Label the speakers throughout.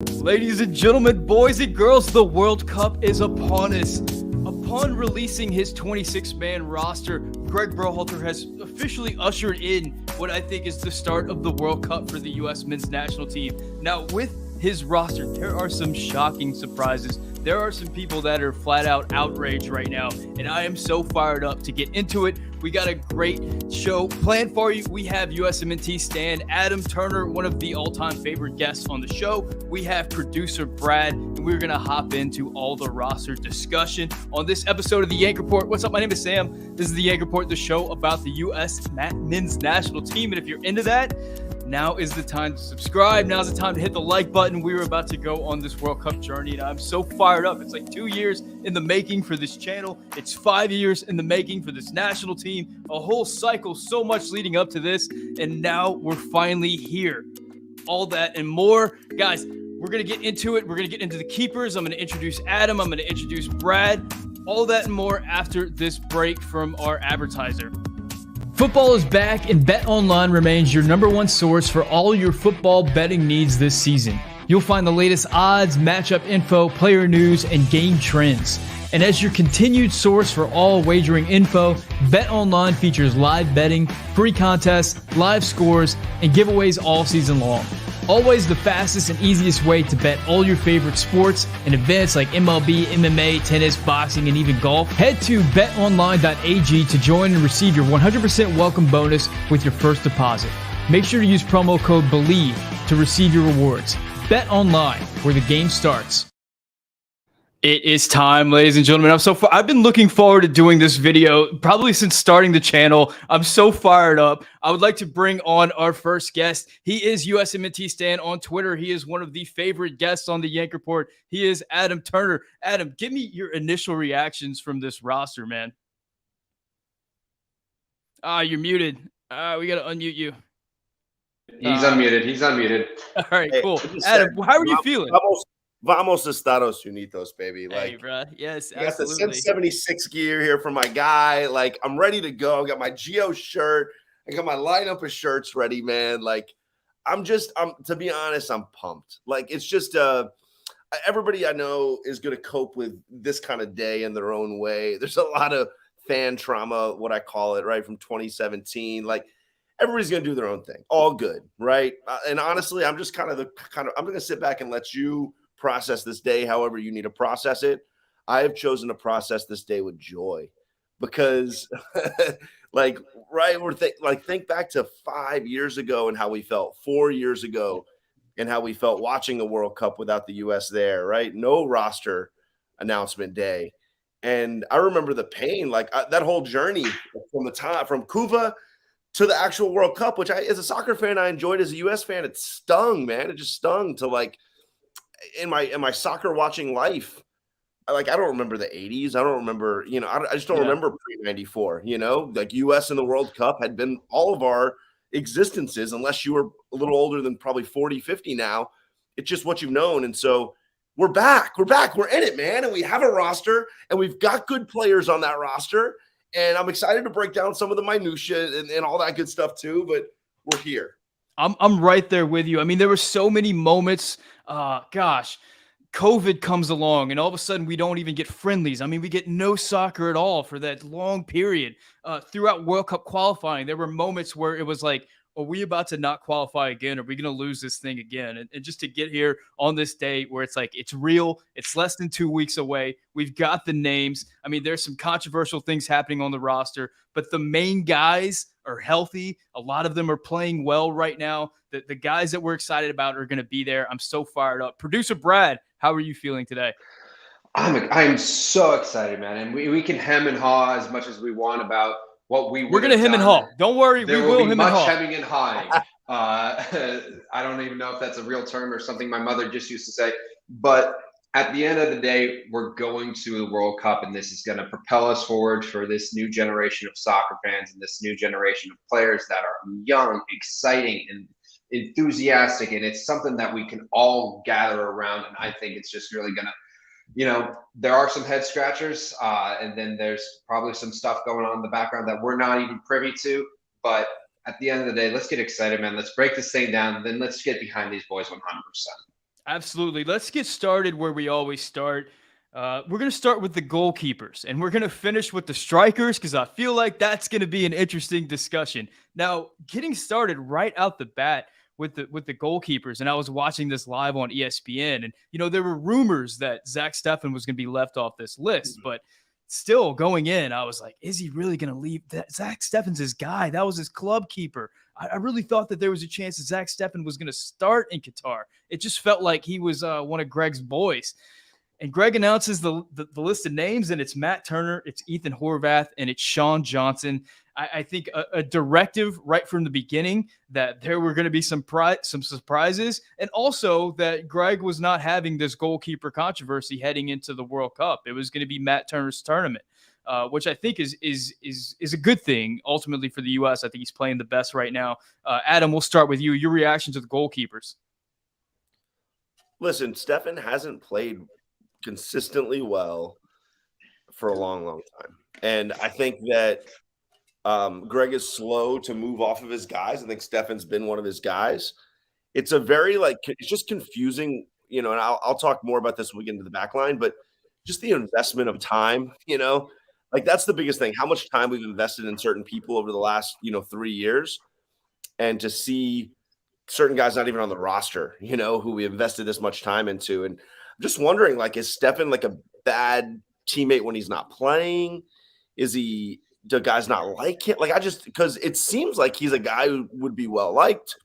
Speaker 1: Ladies and gentlemen, boys and girls, the World Cup is upon us. Upon releasing his 26-man roster, Greg Berhalter has officially ushered in what I think is the start of the World Cup for the U.S. men's national team. Now, with his roster, there are some shocking surprises. There are some people that are flat out outraged right now, and I am so fired up to get into it. We got a great show planned for you. We have USMNT Stan Adam Turner, one of the all-time favorite guests on the show. We have producer Brad, and we're going to hop into all the roster discussion on this episode of the Yank Report. What's up? My name is Sam. This is the Yank Report, the show about the U.S. men's national team. And if you're into that, now is the time to subscribe. Now's the time to hit the like button. We're about to go on this World Cup journey, and I'm so fired up. It's like 2 years in the making for this channel. It's 5 years in the making for this national team. A whole cycle, so much leading up to this, and now we're finally here. All that and more. Guys, we're going to get into it. We're going to get into the keepers. I'm going to introduce Adam. I'm going to introduce Brad. All that and more after this break from our advertiser. Football is back, and BetOnline remains your number one source for all your football betting needs this season. You'll find the latest odds, matchup info, player news, and game trends. And as your continued source for all wagering info, BetOnline features live betting, free contests, live scores, and giveaways all season long. Always the fastest and easiest way to bet all your favorite sports and events like MLB, MMA, tennis, boxing, and even golf. Head to betonline.ag to join and receive your 100% welcome bonus with your first deposit. Make sure to use promo code BELIEVE to receive your rewards. Bet online, where the game starts. It is time, ladies and gentlemen. I've been looking forward to doing this video probably since starting the channel. I'm so fired up. I would like to bring on our first guest. He is USMNT Stan on Twitter. He is one of the favorite guests on the Yank Report. He is Adam Turner. Adam, give me your initial reactions from this roster, man. You're muted. We got to unmute you.
Speaker 2: He's unmuted. He's unmuted.
Speaker 1: All right, cool. Adam, how are you feeling?
Speaker 3: Vamos Estados Unidos, baby.
Speaker 1: Hey, bro. Yes,
Speaker 3: I got the
Speaker 1: absolutely.
Speaker 3: Sim 76 gear here for my guy. Like, I'm ready to go. I got my Geo shirt. I got my lineup of shirts ready, man. Like, I'm to be honest, I'm pumped. Like, it's just everybody I know is going to cope with this kind of day in their own way. There's a lot of fan trauma, what I call it, right, from 2017. Like, everybody's going to do their own thing. All good, right? And honestly, I'm just I'm going to sit back and let you process this day however you need to process it. I have chosen to process this day with joy because think back to 5 years ago and how we felt, 4 years ago and how we felt watching the World Cup without the US there, right? No roster announcement day. And I remember the pain, that whole journey from Cuba to the actual World Cup, which as a soccer fan, I enjoyed. As a US fan, it stung, man. It just stung to in my soccer watching life. I don't remember the 80s. I don't remember, I just don't remember pre-94, US in the World Cup had been all of our existences, unless you were a little older than probably 40, 50 now. It's just what you've known. And so we're back. We're in it, man. And we have a roster and we've got good players on that roster. And I'm excited to break down some of the minutia and all that good stuff too, but we're here.
Speaker 1: I'm right there with you. I mean, there were so many moments. COVID comes along and all of a sudden we don't even get friendlies. I mean, we get no soccer at all for that long period. Throughout World Cup qualifying, there were moments where it was like, are we about to not qualify again? Are we going to lose this thing again? And just to get here on this day where it's like, it's real. It's less than 2 weeks away. We've got the names. I mean, there's some controversial things happening on the roster, but the main guys are healthy. A lot of them are playing well right now. The guys that we're excited about are going to be there. I'm so fired up. Producer Brad, how are you feeling today?
Speaker 2: I'm so excited, man. And we can hem and haw as much as we want about what we're
Speaker 1: going to hem and haw. Don't worry.
Speaker 2: There will be much hemming and hawing. I don't even know if that's a real term or something my mother just used to say. But at the end of the day, we're going to the World Cup, and this is going to propel us forward for this new generation of soccer fans and this new generation of players that are young, exciting, and enthusiastic. And it's something that we can all gather around. And I think it's just really going to, there are some head scratchers, and then there's probably some stuff going on in the background that we're not even privy to. But at the end of the day, let's get excited, man. Let's break this thing down, and then let's get behind these boys 100%.
Speaker 1: Absolutely. Let's get started where we always start. We're going to start with the goalkeepers, and we're going to finish with the strikers because I feel like that's going to be an interesting discussion. Now, getting started right out the bat with the goalkeepers, and I was watching this live on ESPN, and there were rumors that Zach Steffen was going to be left off this list, but still going in, I was like, is he really going to leave? Zach Steffen's his guy. That was his club keeper. I really thought that there was a chance that Zach Steffen was going to start in Qatar. It just felt like he was one of Greg's boys. And Greg announces the list of names, and it's Matt Turner, it's Ethan Horvath, and it's Sean Johnson. I think a directive right from the beginning that there were going to be some surprises, and also that Greg was not having this goalkeeper controversy heading into the World Cup. It was going to be Matt Turner's tournament, which I think is a good thing ultimately for the U.S. I think he's playing the best right now. Adam, we'll start with you. Your reaction to the goalkeepers.
Speaker 3: Listen, Steffen hasn't played consistently well for a long time. And I think that Greg is slow to move off of his guys. I think Steffen's been one of his guys. It's a very it's just confusing, and I'll talk more about this when we get into the back line, but just the investment of time, that's the biggest thing, how much time we've invested in certain people over the last, 3 years, and to see certain guys not even on the roster, who we invested this much time into. And I'm just wondering, is Steffen a bad teammate when he's not playing? Do guys not like him? Because it seems like he's a guy who would be well liked,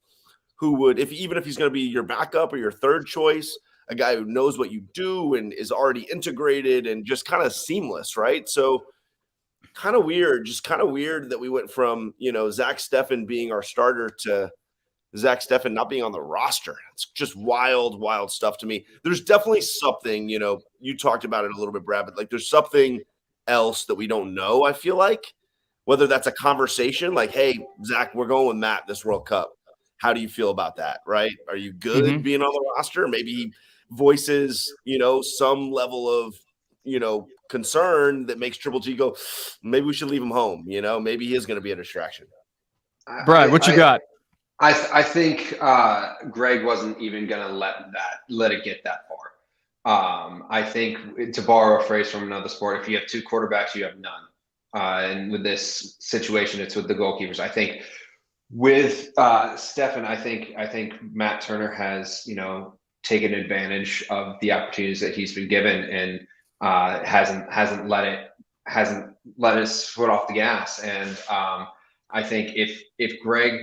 Speaker 3: who would, even if he's going to be your backup or your third choice, a guy who knows what you do and is already integrated and just kind of seamless, right? So kind of weird that we went from, Zach Steffen being our starter to Zach Steffen not being on the roster. It's just wild stuff to me. There's definitely something, you talked about it a little bit, Brad, but there's something else that we don't know, I feel like, whether that's a conversation hey, Zach, we're going with Matt this World Cup. How do you feel about that, right? Are you good being on the roster? Maybe he voices, some level of, concern that makes Triple G go, maybe we should leave him home. Maybe he is going to be a distraction.
Speaker 1: Brad, what you got?
Speaker 2: I think Greg wasn't even going to let it get that far. I think, to borrow a phrase from another sport, if you have two quarterbacks, you have none. And with this situation, it's with the goalkeepers. I think with Steffen, I think Matt Turner has, taken advantage of the opportunities that he's been given, and hasn't let his foot off the gas. And I think if Greg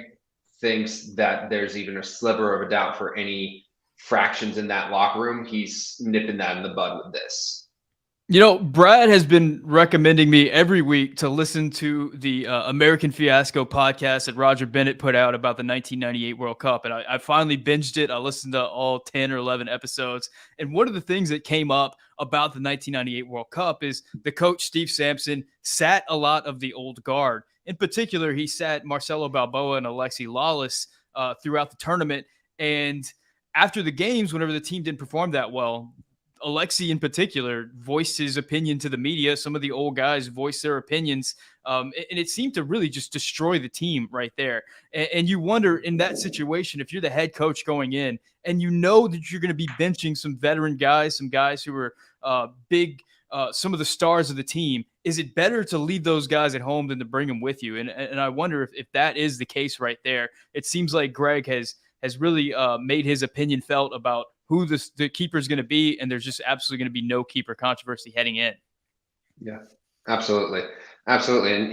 Speaker 2: thinks that there's even a sliver of a doubt for any fractions in that locker room, he's nipping that in the bud with this.
Speaker 1: Brad has been recommending me every week to listen to the American Fiasco podcast that Roger Bennett put out about the 1998 World Cup. And I finally binged it. I listened to all 10 or 11 episodes. And one of the things that came up about the 1998 World Cup is the coach, Steve Sampson, sat a lot of the old guard. In particular, he sat Marcelo Balboa and Alexi Lawless throughout the tournament. And after the games, whenever the team didn't perform that well, Alexi in particular voiced his opinion to the media. Some of the old guys voiced their opinions. And it seemed to really just destroy the team right there. And you wonder, in that situation, if you're the head coach going in and you know that you're going to be benching some veteran guys, some guys who are big, some of the stars of the team, is it better to leave those guys at home than to bring them with you? And I wonder if that is the case right there. It seems like Greg has really made his opinion felt about who the keeper is going to be, and there's just absolutely going to be no keeper controversy heading in.
Speaker 2: Yeah, absolutely. And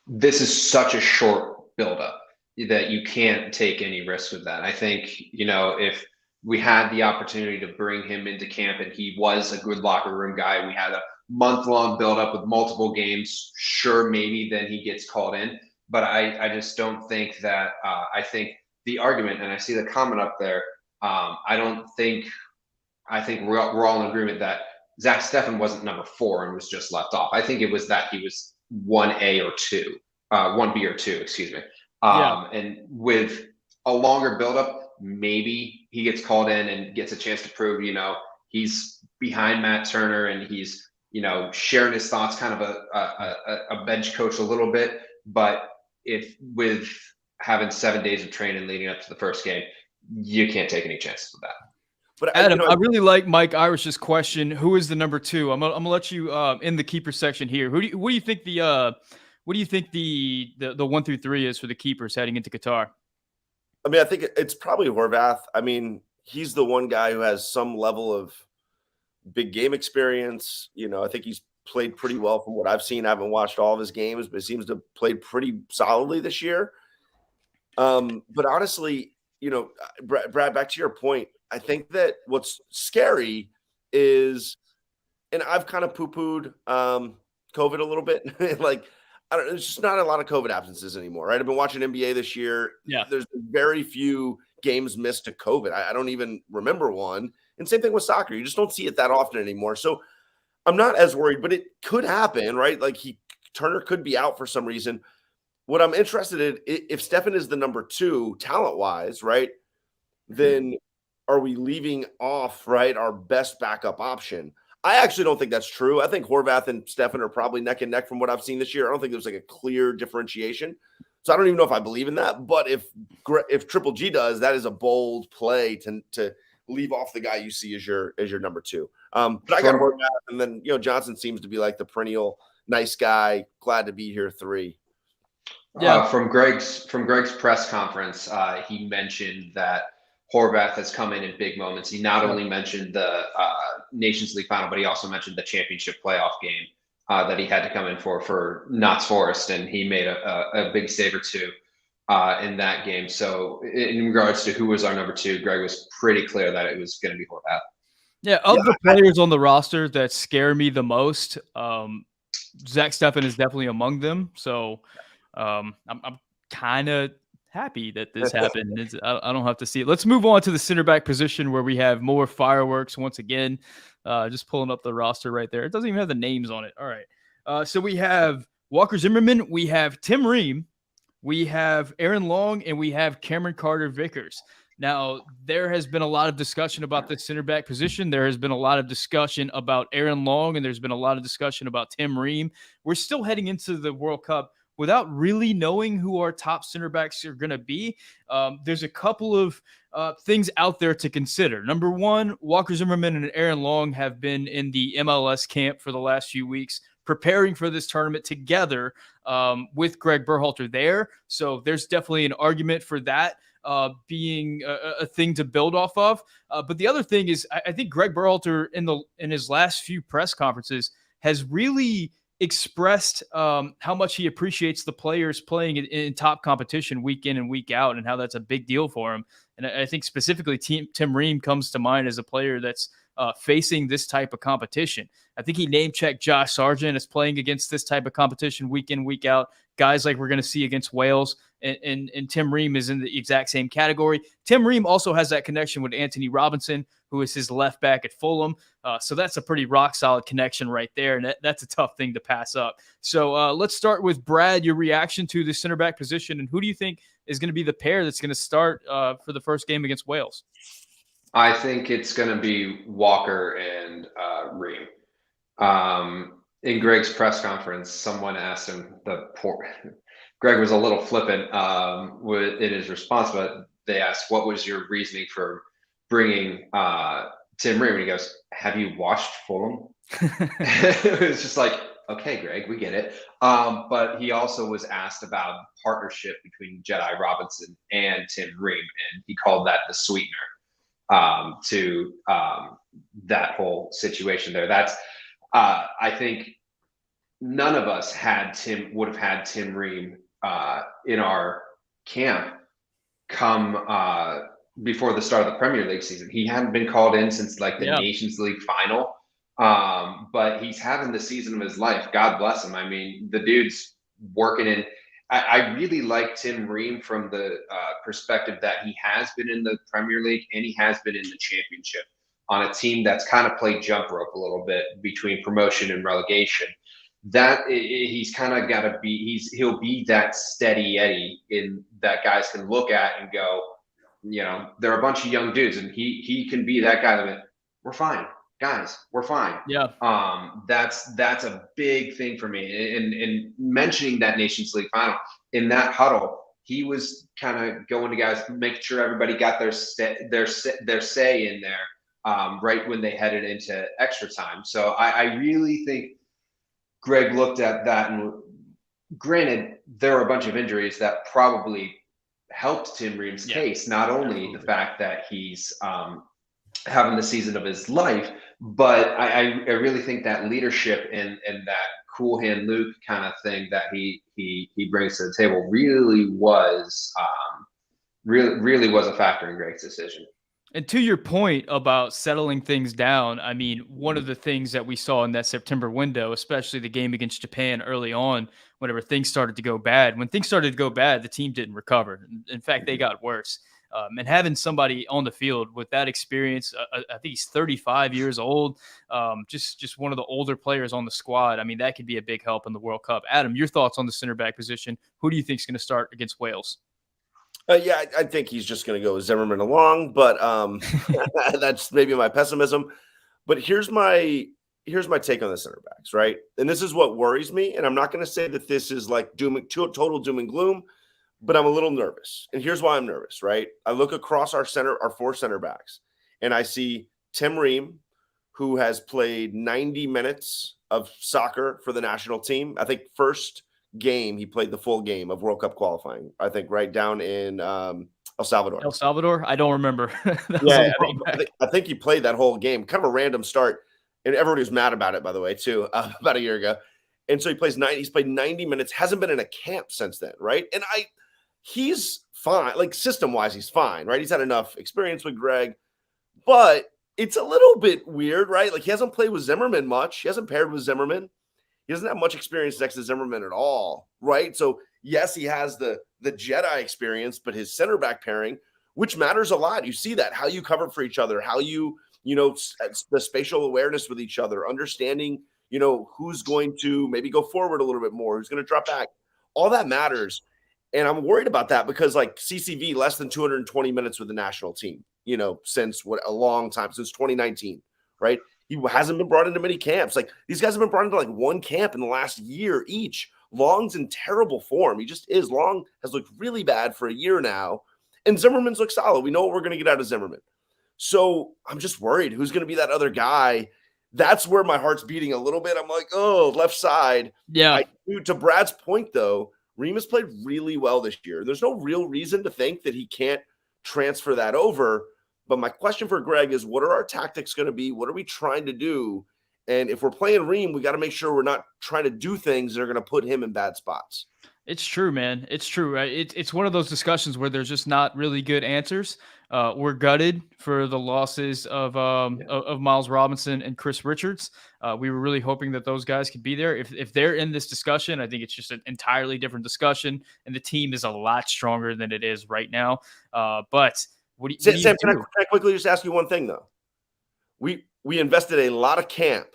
Speaker 2: this is such a short buildup that you can't take any risks with that. I think, if we had the opportunity to bring him into camp and he was a good locker room guy, we had a month-long buildup with multiple games, sure, maybe then he gets called in. But I just don't think that I think the argument, and I see the comment up there, I think we're all in agreement that Zach Steffen wasn't number 4 and was just left off. I think it was that he was 1A or 2, 1B or 2, excuse me. And with a longer buildup, maybe he gets called in and gets a chance to prove, he's behind Matt Turner and he's, sharing his thoughts, kind of a bench coach a little bit. But if with having 7 days of training leading up to the first game, you can't take any chances with that.
Speaker 3: But
Speaker 1: Adam, I really like Mike Irish's question. Who is the number 2? I'm gonna let you in the keeper section here. What do you think the 1 through 3 is for the keepers heading into Qatar?
Speaker 3: I mean, I think it's probably Horvath. I mean, he's the one guy who has some level of big game experience. You know, I think he's played pretty well from what I've seen. I haven't watched all of his games, but it seems to have played pretty solidly this year. But honestly, you know, Brad, back to your point, I think that what's scary is, and I've kind of poo-pooed COVID a little bit. Like, there's just not a lot of COVID absences anymore, right? I've been watching NBA this year.
Speaker 1: Yeah.
Speaker 3: There's been very few games missed to COVID. I don't even remember one. And same thing with soccer. You just don't see it that often anymore. So I'm not as worried, but it could happen, right? Like Turner could be out for some reason. What I'm interested in, if Stefan is the number 2 talent-wise, right, then are we leaving off, right, our best backup option? I actually don't think that's true. I think Horvath and Stefan are probably neck and neck from what I've seen this year. I don't think there's like a clear differentiation. So I don't even know if I believe in that. But if Triple G does, that is a bold play to leave off the guy you see as your number 2. But I got Horvath, and then Johnson seems to be like the perennial nice guy, glad to be here 3.
Speaker 2: Yeah. From Greg's press conference, he mentioned that Horvath has come in big moments. He not only mentioned the Nations League final, but he also mentioned the championship playoff game that he had to come in for Notts Forest, and he made a big save or two in that game. So in regards to who was our number 2, Greg was pretty clear that it was going to be Horvath.
Speaker 1: Yeah, the players on the roster that scare me the most, Zach Steffen is definitely among them. So I'm kind of happy that this happened. I don't have to see it. Let's move on to the center back position where we have more fireworks once again. Just pulling up the roster right there. It doesn't even have the names on it. All right. So we have Walker Zimmerman. We have Tim Ream. We have Aaron Long, and we have Cameron Carter-Vickers. Now, there has been a lot of discussion about the center back position. There has been a lot of discussion about Aaron Long, and there's been a lot of discussion about Tim Ream. We're still heading into the World Cup without really knowing who our top center backs are going to be. There's a couple of things out there to consider. Number 1, Walker Zimmerman and Aaron Long have been in the MLS camp for the last few weeks, preparing for this tournament together with Greg Berhalter there. So there's definitely an argument for that being a thing to build off of. But the other thing is, I think Greg Berhalter in his last few press conferences has really expressed how much he appreciates the players playing in top competition week in and week out, and how that's a big deal for him. And I think specifically Tim Ream comes to mind as a player that's facing this type of competition. I think he name-checked Josh Sargent as playing against this type of competition week in, week out. Guys like we're going to see against Wales, and Tim Ream is in the exact same category. Tim Ream also has that connection with Anthony Robinson, who is his left back at Fulham. So that's a pretty rock-solid connection right there, and that's a tough thing to pass up. So let's start with Brad, your reaction to the center back position, and who do you think is going to be the pair that's going to start for the first game against Wales?
Speaker 2: I think it's going to be Walker and Ream. In Greg's press conference, someone asked him, Greg was a little flippant in his response, but they asked, what was your reasoning for bringing Tim Ream? And he goes, have you watched Fulham? It was just like, okay, Greg, we get it. But he also was asked about the partnership between Jedi Robinson and Tim Ream, and he called that the sweetener to that whole situation there. That's I think none of us would have had Tim Ream in our camp come before the start of the Premier League season. He hadn't been called in since like the Nations League final, but he's having the season of his life. God bless him. I mean, the dude's working in. I really like Tim Ream from the perspective that he has been in the Premier League and he has been in the Championship on a team that's kind of played jump rope a little bit between promotion and relegation. That he's kind of got to be. He'll be that steady Eddie in that guys can look at and go, they're a bunch of young dudes, and he can be that guy that we're fine, guys, we're fine.
Speaker 1: Yeah.
Speaker 2: That's a big thing for me. And mentioning that Nations League final in that huddle, he was kind of going to guys, making sure everybody got their say in there right when they headed into extra time. So I really think Greg looked at that, and granted, there were a bunch of injuries that probably helped Tim Ream's case. Not only the fact that he's having the season of his life, but I really think that leadership and that cool hand Luke kind of thing that he brings to the table really was a factor in Greg's decision.
Speaker 1: And to your point about settling things down, I mean, one of the things that we saw in that September window, especially the game against Japan early on, whenever things started to go bad, when things started to go bad, the team didn't recover. In fact, they got worse. And having somebody on the field with that experience, I think he's 35 years old, just one of the older players on the squad. I mean, that could be a big help in the World Cup. Adam, your thoughts on the center back position? Who do you think is going to start against Wales?
Speaker 3: Yeah, I think he's just going to go Zimmerman along, but that's maybe my pessimism. But here's my take on the center backs, right? And this is what worries me. And I'm not going to say that this is like total doom and gloom, but I'm a little nervous. And here's why I'm nervous, right? I look across our four center backs, and I see Tim Ream, who has played 90 minutes of soccer for the national team. I think first game he played the full game of World Cup qualifying, I think right down in El Salvador.
Speaker 1: I don't remember.
Speaker 3: I think he played that whole game, kind of a random start, and everybody was mad about it, by the way, too, about a year ago. And so he's played 90 minutes, hasn't been in a camp since then, right? And he's fine, like system-wise, he's fine, right? He's had enough experience with Greg, but it's a little bit weird, right? Like he hasn't played with Zimmerman much. He hasn't paired with Zimmerman. He doesn't have much experience next to Zimmerman at all, right? So, yes, he has the Jedi experience, but his center back pairing, which matters a lot. You see that, how you cover for each other, how you the spatial awareness with each other, understanding, who's going to maybe go forward a little bit more, who's going to drop back. All that matters. And I'm worried about that because, like, CCV, less than 220 minutes with the national team, since a long time, since 2019, right? He hasn't been brought into many camps. Like, these guys have been brought into like one camp in the last year each. Long's in terrible form. He just is. Long has looked really bad for a year now. And Zimmerman's looked solid. We know what we're going to get out of Zimmerman. So I'm just worried. Who's going to be that other guy? That's where my heart's beating a little bit. I'm like, oh, left side.
Speaker 1: Yeah.
Speaker 3: To Brad's point, though, Ream has played really well this year. There's no real reason to think that he can't transfer that over. But my question for Greg is, what are our tactics going to be? What are we trying to do? And if we're playing Ream, we got to make sure we're not trying to do things that are going to put him in bad spots.
Speaker 1: It's true, man. It's true. It's one of those discussions where there's just not really good answers. We're gutted for the losses of Miles Robinson and Chris Richards. We were really hoping that those guys could be there. If they're in this discussion, I think it's just an entirely different discussion, and the team is a lot stronger than it is right now. But
Speaker 3: Sam, can I quickly just ask you one thing, though? We invested a lot of camp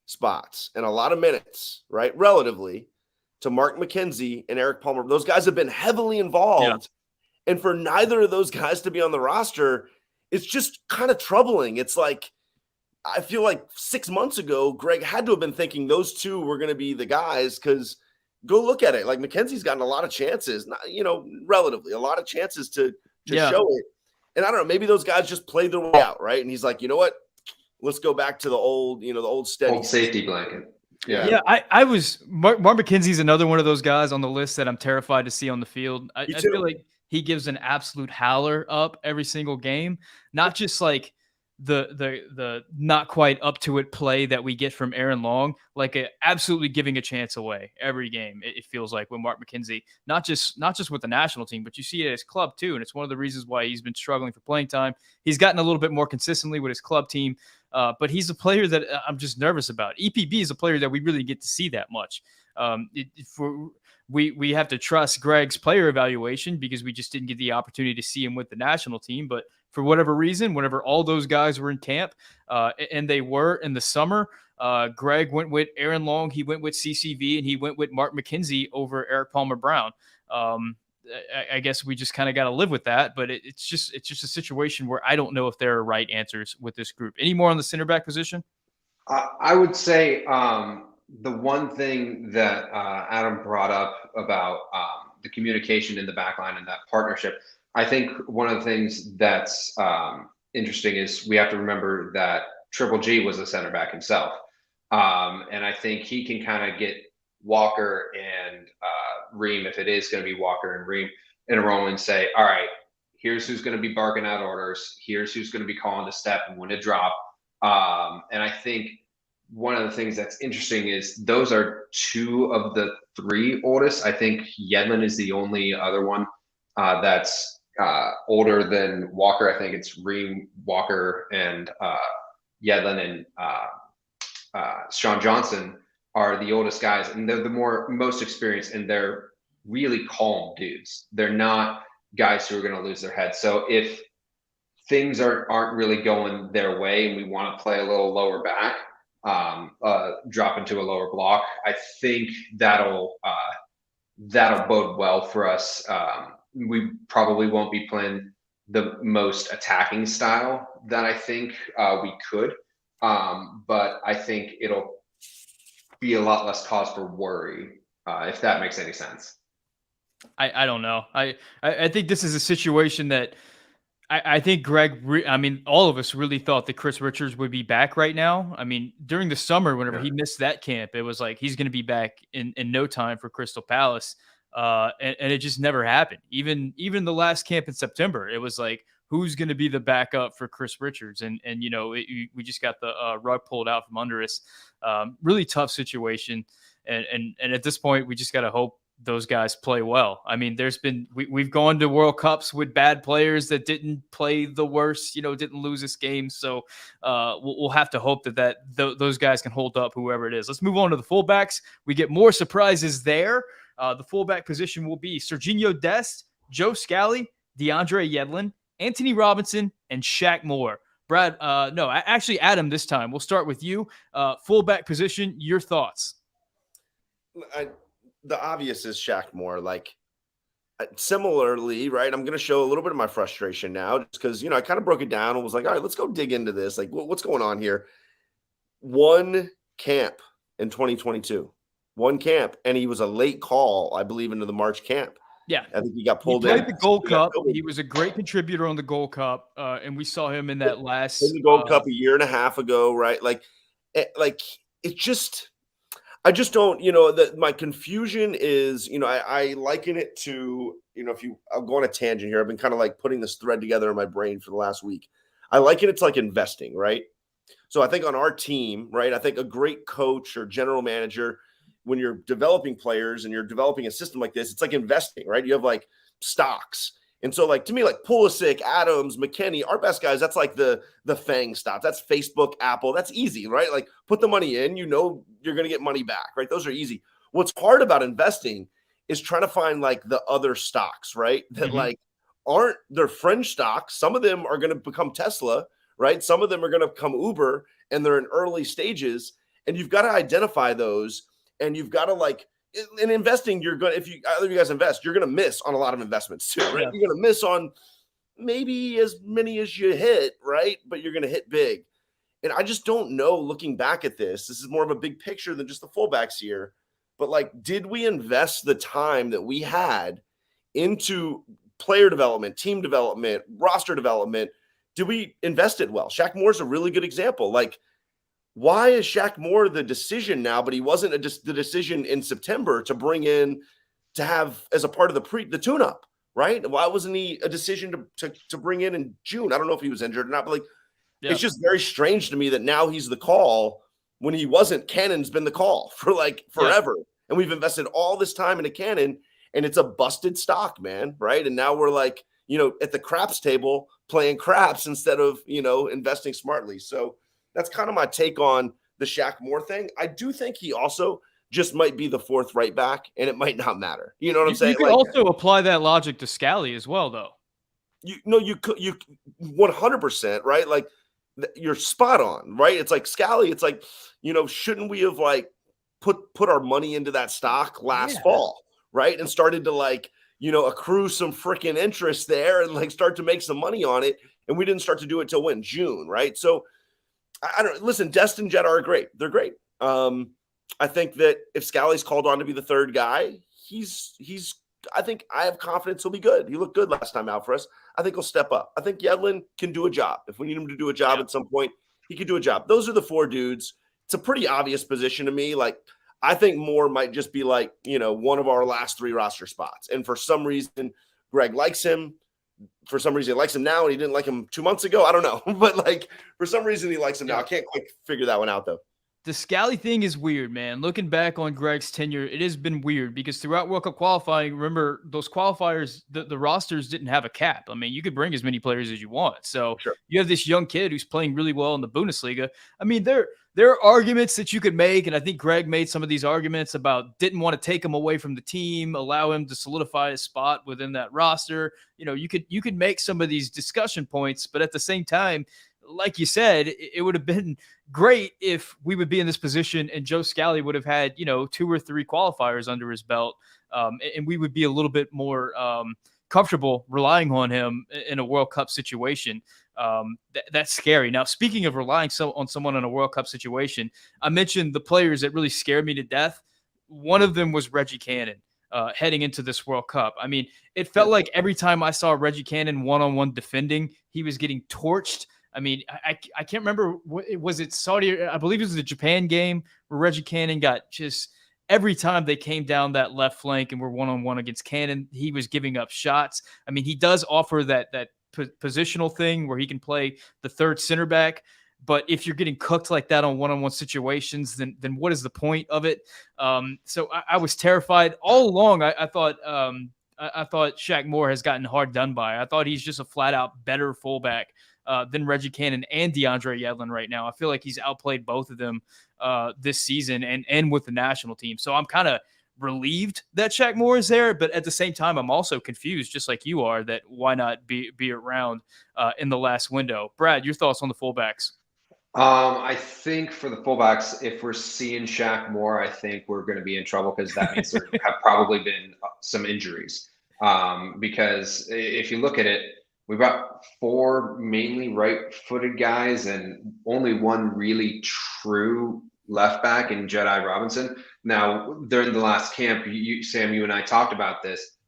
Speaker 3: spots and a lot of minutes, right, relatively, to Mark McKenzie and Eric Palmer. Those guys have been heavily involved. Yeah. And for neither of those guys to be on the roster, it's just kind of troubling. It's like, I feel like 6 months ago, Greg had to have been thinking those two were going to be the guys, because go look at it. Like, McKenzie's gotten a lot of chances, relatively, a lot of chances to show it. And I don't know, maybe those guys just played their way out, right? And he's like, you know what? Let's go back to the old, the old steady.
Speaker 2: Old safety blanket.
Speaker 1: Yeah. I was Mark McKenzie's another one of those guys on the list that I'm terrified to see on the field. I feel like he gives an absolute howler up every single game, not just like the not quite up to it play that we get from Aaron Long, like absolutely giving a chance away every game. It feels like with Mark McKenzie, not just with the national team, but you see it at his club too. And it's one of the reasons why he's been struggling for playing time. He's gotten a little bit more consistently with his club team. But he's a player that I'm just nervous about. EPB is a player that we really get to see that much. We have to trust Greg's player evaluation because we just didn't get the opportunity to see him with the national team. But for whatever reason, whenever all those guys were in camp, and they were in the summer, Greg went with Aaron Long, he went with CCV, and he went with Mark McKenzie over Eric Palmer Brown. I guess we just kind of got to live with that, but it's just a situation where I don't know if there are right answers with this group. Any more on the center back position?
Speaker 2: I would say the one thing that Adam brought up about the communication in the back line and that partnership. I think one of the things that's interesting is we have to remember that Triple G was a center back himself. And I think he can kind of get Walker and Ream, if it is going to be Walker and Ream, in a row and say, all right, here's who's going to be barking out orders. Here's who's going to be calling to step and when to drop. And I think one of the things that's interesting is those are two of the three oldest. I think Yedlin is the only other one that's older than Walker. I think it's Ream, Walker, and Yedlin and Sean Johnson are the oldest guys, and they're the most experienced, and they're really calm dudes. They're not guys who are going to lose their head. So if things aren't really going their way and we want to play a little lower back, drop into a lower block, I think that'll bode well for us. We probably won't be playing the most attacking style that I think we could, but I think it'll be a lot less cause for worry, if that makes any sense.
Speaker 1: I don't know. I think this is a situation that I think Greg, I mean, all of us really thought that Chris Richards would be back right now. I mean, during the summer, whenever he missed that camp, it was like he's going to be back in no time for Crystal Palace. And it just never happened. Even the last camp in September, it was like, who's going to be the backup for Chris Richards? And you know, we just got the rug pulled out from under us. Really tough situation. And at this point, we just got to hope those guys play well. I mean, we've gone to World Cups with bad players that didn't play the worst, you know, didn't lose this game. So we'll have to hope that those guys can hold up, whoever it is. Let's move on to the fullbacks. We get more surprises there. The fullback position will be Serginho Dest, Joe Scally, DeAndre Yedlin, Anthony Robinson, and Shaq Moore. Brad, actually, Adam, this time. We'll start with you. Fullback position, your thoughts?
Speaker 3: The obvious is Shaq Moore. Like, similarly, right, I'm going to show a little bit of my frustration now just because, you know, I kind of broke it down and was like, all right, let's go dig into this. Like, what's going on here? One camp in 2022. One camp, and he was a late call, I believe, into the March camp.
Speaker 1: Yeah.
Speaker 3: I think he got pulled in.
Speaker 1: He played the Gold Cup. He was a great contributor on the Gold Cup, and we saw him in that last
Speaker 3: in the Gold Cup a year and a half ago, right? Like it just – I just don't, you know, my confusion is, you know, I liken it to, you know, I'll go on a tangent here. I've been kind of like putting this thread together in my brain for the last week. I liken it to like investing, right? So I think on our team, right, I think a great coach or general manager, when you're developing players and you're developing a system like this, it's like investing, right? You have like stocks. And so, like, to me, like Pulisic, Adams, McKennie, our best guys, that's like the FANG stock. That's Facebook, Apple. That's easy, right? Like, put the money in, you know you're going to get money back, right? Those are easy. What's hard about investing is trying to find, like, the other stocks, right? That, like, aren't their fringe stocks. Some of them are going to become Tesla, right? Some of them are going to become Uber, and they're in early stages. And you've got to identify those, and you've got to, like, in investing, if either of you guys invest, you're going to miss on a lot of investments too, right? Yeah. You're going to miss on maybe as many as you hit, right? But you're going to hit big. And I just don't know, looking back at this is more of a big picture than just the fullbacks here. But, like, did we invest the time that we had into player development, team development, roster development? Did we invest it well? Shaq Moore's a really good example. Like, why is Shaq Moore the decision now, but he wasn't the decision in September to bring in to have as a part of the tune-up, right? Why wasn't he a decision to bring in June? I don't know if he was injured or not, but like, It's just very strange to me that now he's the call when he wasn't. Cannon's been the call for like forever. Yeah. And we've invested all this time into Cannon, and it's a busted stock, man, right? And now we're like, you know, at the craps table playing craps instead of, you know, investing smartly. So that's kind of my take on the Shaq Moore thing. I do think he also just might be the fourth right back, and it might not matter. You know what I'm saying?
Speaker 1: You could also apply that logic to Scally as well, though.
Speaker 3: You 100%, right? Like, you're spot on, right? It's like Scally. It's like, you know, shouldn't we have like put our money into that stock last fall, right? And started to like, you know, accrue some freaking interest there and like start to make some money on it. And we didn't start to do it till when? June, right? So I don't listen. Dest and Jetta are great. They're great. I think that if Scally's called on to be the third guy, he's I think I have confidence he'll be good. He looked good last time out for us. I think he'll step up. I think Yedlin can do a job. If we need him to do a job at some point, he could do a job. Those are the 4 dudes. It's a pretty obvious position to me. Like, I think Moore might just be like, one of our last 3 roster spots. And for some reason, Greg likes him. For some reason, he likes him now, and he didn't like him 2 months ago. I don't know. But, like, for some reason, he likes him now. I can't quite figure that one out, though.
Speaker 1: The Scally thing is weird, man. Looking back on Greg's tenure, it has been weird because throughout World Cup qualifying, remember, those qualifiers, the rosters didn't have a cap. I mean, you could bring as many players as you want. So you have this young kid who's playing really well in the Bundesliga. I mean, there are arguments that you could make, and I think Greg made some of these arguments about didn't want to take him away from the team, allow him to solidify his spot within that roster. You could make some of these discussion points, but at the same time, like you said, it would have been great if we would be in this position and Joe Scally would have had, 2 or 3 qualifiers under his belt. And we would be a little bit more comfortable relying on him in a World Cup situation. That's scary. Now, speaking of relying on someone in a World Cup situation, I mentioned the players that really scared me to death. One of them was Reggie Cannon. Heading into this World Cup. I mean, it felt like every time I saw Reggie Cannon one-on-one defending, he was getting torched. I mean, I can't remember. Was it Saudi? I believe it was the Japan game where Reggie Cannon got just every time they came down that left flank and were one-on-one against Cannon, he was giving up shots. I mean, he does offer that positional thing where he can play the third center back. But if you're getting cooked like that on one-on-one situations, then what is the point of it? So I was terrified all along. I thought Shaq Moore has gotten hard done by. I thought he's just a flat-out better fullback than Reggie Cannon and DeAndre Yedlin right now. I feel like he's outplayed both of them this season and with the national team. So I'm kind of relieved that Shaq Moore is there, but at the same time, I'm also confused, just like you are, that why not be around in the last window. Brad, your thoughts on the fullbacks?
Speaker 2: I think for the fullbacks, if we're seeing Shaq Moore, I think we're going to be in trouble because that means there have probably been some injuries. Because if you look at it, we've got 4 mainly right-footed guys and only 1 really true left back in Jedi Robinson. Now, during the last camp, Sam, you and I talked about this.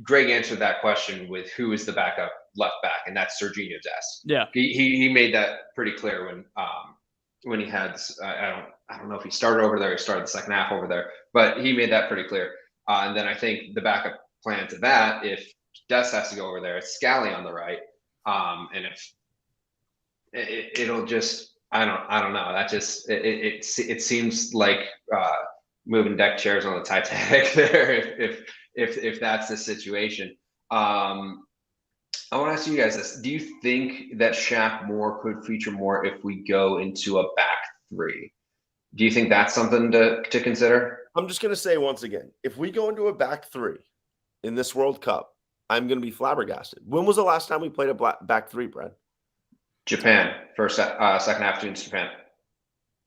Speaker 2: Greg answered that question with who is the backup left back, and that's Serginho Dest.
Speaker 1: Yeah,
Speaker 2: he made that pretty clear when he had I don't know if he started over there, he started the second half over there, but he made that pretty clear. And then I think the backup plan to that, if Dest has to go over there, it's Scally on the right, and if it'll just I don't know. That just it seems like moving deck chairs on the Titanic there if that's the situation. I want to ask you guys this. Do you think that Shaq Moore could feature more if we go into a back 3? Do you think that's something to consider?
Speaker 3: I'm just going to say once again, if we go into a back 3 in this World Cup, I'm going to be flabbergasted. When was the last time we played a back 3, Brad?
Speaker 2: Japan, second half against Japan.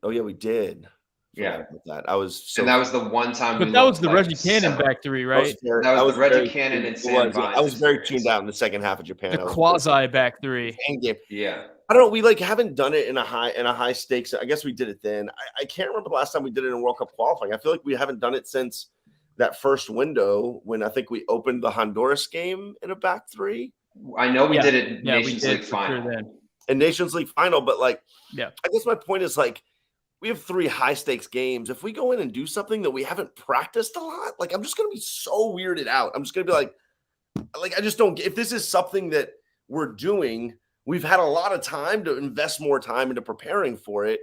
Speaker 3: Oh, yeah, we did.
Speaker 2: Yeah,
Speaker 3: that
Speaker 2: and that was the one time.
Speaker 1: But that was the Reggie Cannon back 3, right?
Speaker 2: That was the Reggie Cannon and Sam Vines.
Speaker 3: I was very tuned out in the second half of Japan.
Speaker 1: The quasi back 3
Speaker 3: game.
Speaker 2: Yeah,
Speaker 3: I don't know. We haven't done it in a high stakes. I guess we did it then. I can't remember the last time we did it in World Cup qualifying. I feel like we haven't done it since that first window when I think we opened the Honduras game in a back 3.
Speaker 2: I know we did it Nations League final.
Speaker 1: Sure
Speaker 3: in Nations League final, but I guess my point is we have 3 high stakes games. If we go in and do something that we haven't practiced a lot, I'm just going to be so weirded out. I'm just going to be I just don't get, if this is something that we're doing, we've had a lot of time to invest more time into preparing for it.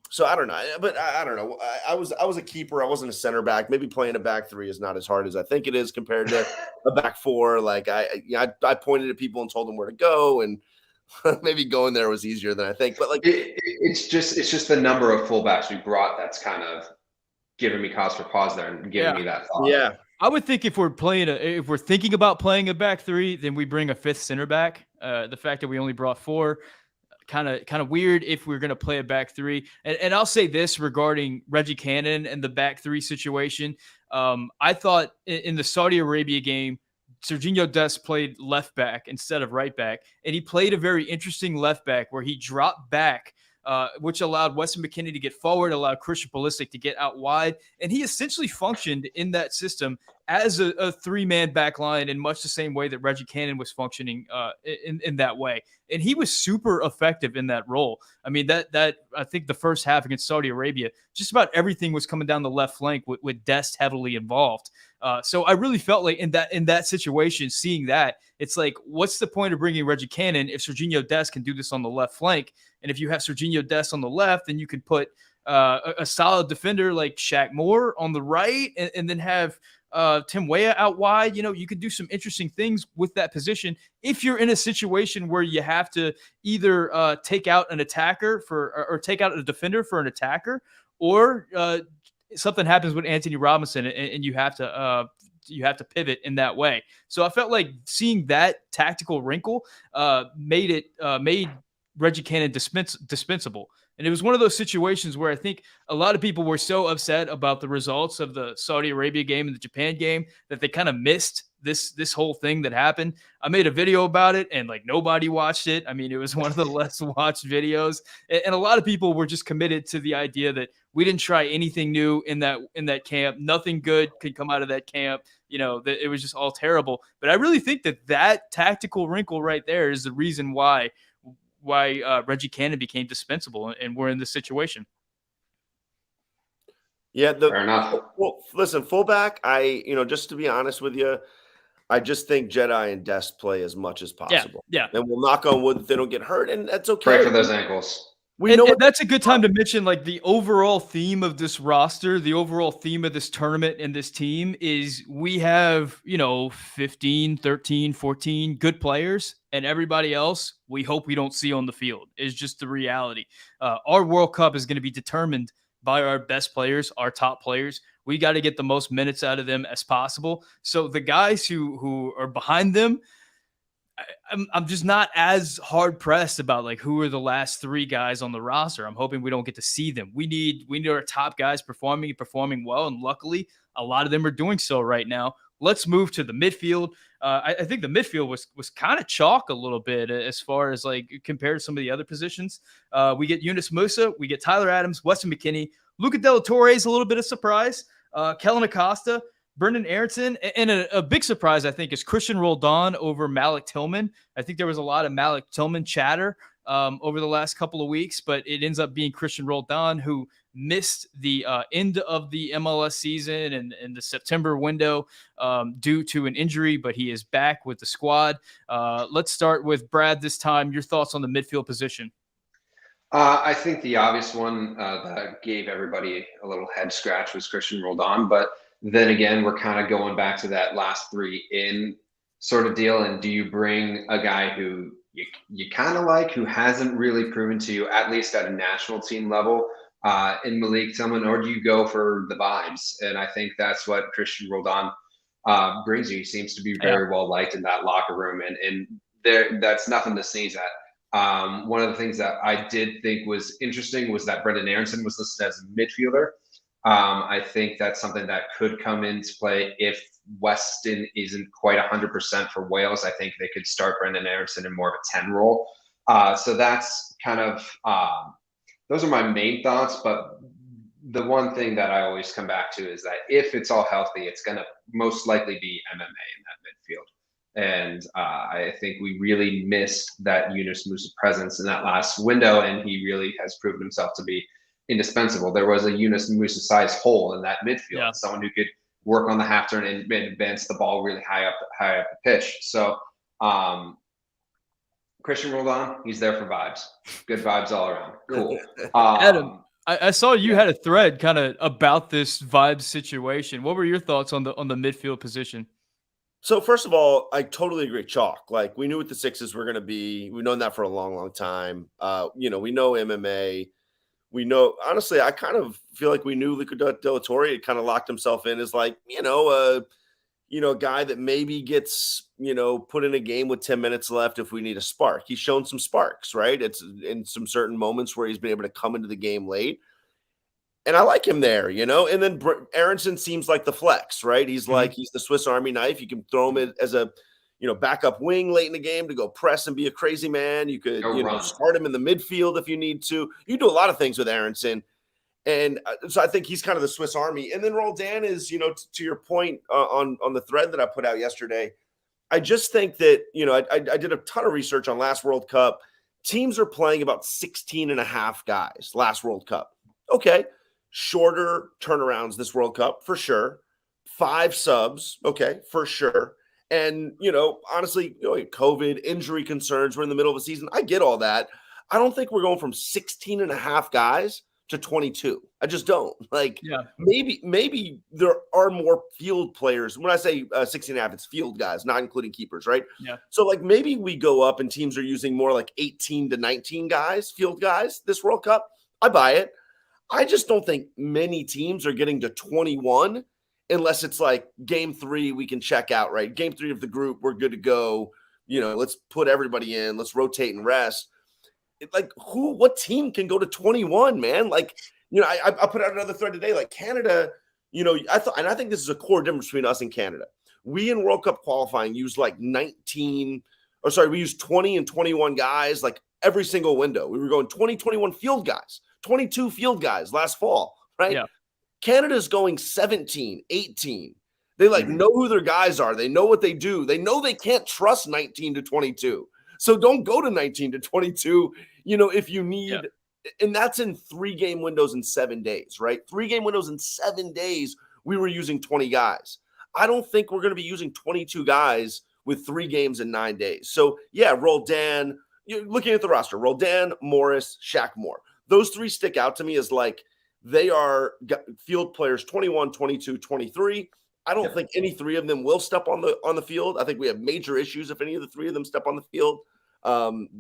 Speaker 3: So I don't know, but I don't know. I was a keeper. I wasn't a center back. Maybe playing a back 3 is not as hard as I think it is compared to a back 4. I pointed at people and told them where to go, and maybe going there was easier than I think. But
Speaker 2: it's just the number of fullbacks we brought that's kind of giving me cause for pause there and giving me that thought.
Speaker 3: Yeah,
Speaker 1: I would think if we're thinking about playing a back 3, then we bring a 5th center back. The fact that we only brought 4. Kind of weird if we're going to play a back 3. And I'll say this regarding Reggie Cannon and the back 3 situation. I thought in the Saudi Arabia game, Serginho Dest played left back instead of right back. And he played a very interesting left back where he dropped back which allowed Weston McKennie to get forward, allowed Christian Pulisic to get out wide. And he essentially functioned in that system as a three-man back line in much the same way that Reggie Cannon was functioning in that way. And he was super effective in that role. I mean, that I think the first half against Saudi Arabia, just about everything was coming down the left flank with Dest heavily involved. So I really felt like in that situation, seeing that, it's like, what's the point of bringing Reggie Cannon if Serginho Dest can do this on the left flank? And if you have Serginho Dest on the left, then you could put a solid defender like Shaq Moore on the right, and then have Tim Weah out wide. You could do some interesting things with that position if you're in a situation where you have to either take out an attacker or take out a defender for an attacker, or something happens with Anthony Robinson and you have to pivot in that way. So I felt like seeing that tactical wrinkle made Reggie Cannon dispensable. And it was one of those situations where I think a lot of people were so upset about the results of the Saudi Arabia game and the Japan game that they kind of missed this whole thing that happened. I made a video about it and like nobody watched it. I mean, it was one of the less watched videos. And a lot of people were just committed to the idea that we didn't try anything new in that camp. Nothing good could come out of that camp. That it was just all terrible. But I really think that tactical wrinkle right there is the reason why Reggie Cannon became dispensable, and we're in this situation.
Speaker 3: Yeah,
Speaker 2: fair enough.
Speaker 3: Well, listen, fullback, just to be honest with you, I just think Jedi and Dest play as much as possible.
Speaker 1: Yeah.
Speaker 3: And we'll knock on wood that they don't get hurt, and that's okay.
Speaker 2: Pray for those ankles.
Speaker 1: And that's a good time to mention, like, the overall theme of this roster, the overall theme of this tournament and this team is we have, 15, 13, 14 good players, and everybody else we hope we don't see on the field is just the reality. Our World Cup is going to be determined by our best players, our top players. We got to get the most minutes out of them as possible. So the guys who are behind them, I'm just not as hard pressed about like who are the last three guys on the roster. I'm hoping we don't get to see them. We need our top guys performing well, and luckily a lot of them are doing so right now. Let's move to the midfield. I think the midfield was kind of chalk a little bit as far as like compared to some of the other positions. We get Yunus Musa, we get Tyler Adams, Weston McKennie, Luca Della Torre is a little bit of surprise. Kellen Acosta, Brendan Aronson, and a big surprise, I think, is Christian Roldan over Malik Tillman. I think there was a lot of Malik Tillman chatter over the last couple of weeks, but it ends up being Christian Roldan, who missed the end of the MLS season and the September window due to an injury, but he is back with the squad. Let's start with Brad this time. Your thoughts on the midfield position?
Speaker 2: I think the obvious one that gave everybody a little head scratch was Christian Roldan, but then again, we're kind of going back to that last three in sort of deal. And do you bring a guy who you kind of like, who hasn't really proven to you, at least at a national team level, in Malik Tillman, or do you go for the vibes? And I think that's what Christian Roldan brings you. He seems to be very well liked in that locker room, and that's nothing to sneeze at. One of the things that I did think was interesting was that Brendan Aronson was listed as a midfielder. I think that's something that could come into play if Weston isn't quite 100% for Wales. I think they could start Brendan Aronson in more of a 10 role. So that's kind of those are my main thoughts. But the one thing that I always come back to is that if it's all healthy, it's going to most likely be MMA in that midfield. And I think we really missed that Yunus Musa presence in that last window, and he really has proven himself to be indispensable. There was a Yunus Musa size hole in that midfield, someone who could work on the half turn and advance the ball really high up the pitch. So Christian Roldan, he's there for vibes. Good vibes all around. Cool.
Speaker 1: Adam, I saw you had a thread kind of about this vibes situation. What were your thoughts on the midfield position?
Speaker 3: So first of all, I totally agree. Chalk. Like, we knew what the Sixes were going to be. We've known that for a long, long time. We know MMA. We know, honestly, I kind of feel like we knew Luca Della Torre had kind of locked himself in as like, a guy that maybe gets, put in a game with 10 minutes left if we need a spark. He's shown some sparks, right? It's in some certain moments where he's been able to come into the game late. And I like him there, and then Aronson seems like the flex, right? He's like, he's the Swiss Army knife. You can throw him as a, backup wing late in the game to go press and be a crazy man. You could, start him in the midfield if you need to. You do a lot of things with Aronson. And so I think he's kind of the Swiss Army. And then Roldan is, to your point on the thread that I put out yesterday, I just think that, I did a ton of research on last World Cup. Teams are playing about 16 and a half guys last World Cup. Okay. Shorter turnarounds this World Cup for sure. 5 subs. Okay. For sure. And, honestly, COVID, injury concerns, we're in the middle of a season. I get all that. I don't think we're going from 16 and a half guys to 22. I just don't. Maybe there are more field players. When I say 16 and a half, it's field guys, not including keepers, right?
Speaker 1: Yeah.
Speaker 3: So maybe we go up and teams are using more like 18 to 19 guys, field guys this World Cup. I buy it. I just don't think many teams are getting to 21 unless it's like game 3, we can check out, right? Game 3 of the group, we're good to go. Let's put everybody in. Let's rotate and rest. What team can go to 21, man? I put out another thread today, Canada, I think this is a core difference between us and Canada. We in World Cup qualifying used we used 20 and 21 guys, every single window. We were going 20, 21 field guys, 22 field guys last fall, right?
Speaker 1: Yeah.
Speaker 3: Canada's going 17, 18. They know who their guys are. They know what they do. They know they can't trust 19 to 22. So don't go to 19 to 22, if you need, and that's in 3 game windows in 7 days, right? 3 game windows in 7 days, we were using 20 guys. I don't think we're going to be using 22 guys with 3 games in 9 days. So yeah, Roldan, you're looking at the roster, Roldan, Morris, Shaq Moore. Those 3 stick out to me as they are field players 21, 22, 23. I don't think any 3 of them will step on the field. I think we have major issues if any of the 3 of them step on the field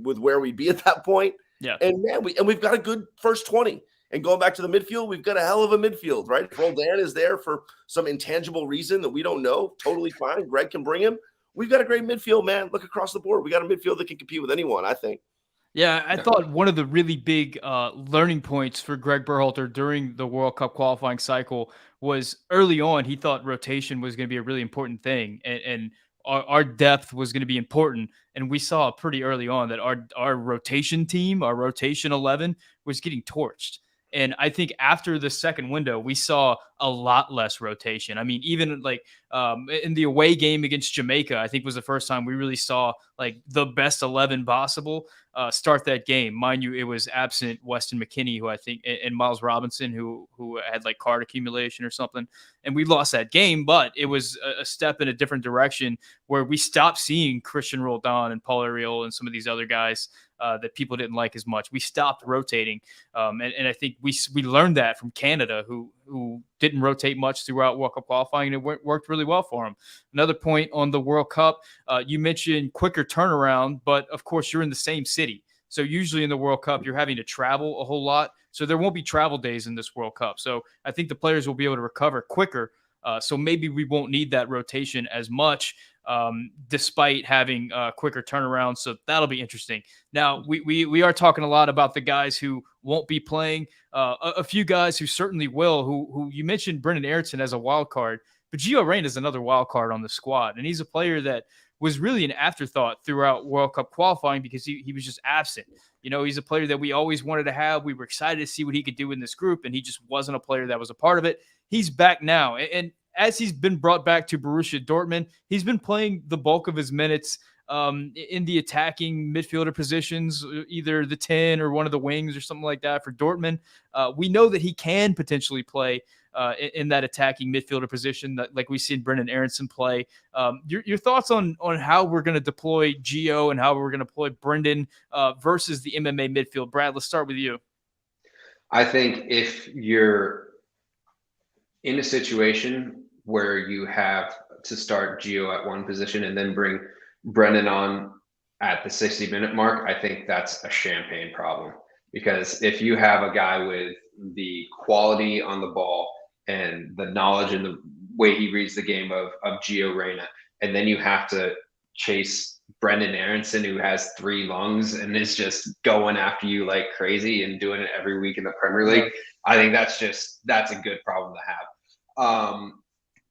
Speaker 3: with where we'd be at that point.
Speaker 1: Yeah.
Speaker 3: And man, we've got a good first 20. And going back to the midfield, we've got a hell of a midfield, right? If Roldan is there for some intangible reason that we don't know, totally fine. Greg can bring him. We've got a great midfield, man. Look across the board. We got a midfield that can compete with anyone, I think.
Speaker 1: Yeah, I thought one of the really big learning points for Greg Berhalter during the World Cup qualifying cycle was early on, he thought rotation was going to be a really important thing, and our depth was going to be important. And we saw pretty early on that our rotation team, our rotation 11, was getting torched. And I think after the second window, we saw a lot less rotation. I mean, even in the away game against Jamaica, I think was the first time we really saw the best 11 possible start that game. Mind you, it was absent Weston McKennie, who I think, and Miles Robinson, who had card accumulation or something. And we lost that game, but it was a step in a different direction where we stopped seeing Christian Roldan and Paul Ariel and some of these other guys that people didn't like as much. We stopped rotating. And I think we learned that from Canada, who didn't rotate much throughout World Cup qualifying, and it worked really well for them. Another point on the World Cup, you mentioned quicker turnaround, but of course you're in the same city. So usually in the World Cup, you're having to travel a whole lot. So there won't be travel days in this World Cup. So I think the players will be able to recover quicker. So maybe we won't need that rotation as much, despite having quicker turnaround. So that'll be interesting. Now, we are talking a lot about the guys who won't be playing. A few guys who certainly will, who you mentioned Brendan Aronson as a wild card, but Gio Reyna is another wild card on the squad. And he's a player that was really an afterthought throughout World Cup qualifying because he was just absent. He's a player that we always wanted to have. We were excited to see what he could do in this group, and he just wasn't a player that was a part of it. He's back now. And as he's been brought back to Borussia Dortmund, he's been playing the bulk of his minutes in the attacking midfielder positions, either the 10 or one of the wings or something like that for Dortmund. We know that he can potentially play in that attacking midfielder position, like we've seen Brendan Aronson play. Your thoughts on how we're going to deploy Gio and how we're going to deploy Brendan versus the MMA midfield? Brad, let's start with you.
Speaker 2: I think if you're in a situation where you have to start Gio at one position and then bring Brendan on at the 60-minute mark, I think that's a champagne problem. Because if you have a guy with the quality on the ball and the knowledge and the way he reads the game of Gio Reyna, and then you have to chase Brendan Aronson, who has 3 lungs and is just going after you like crazy and doing it every week in the Premier League, I think that's a good problem to have.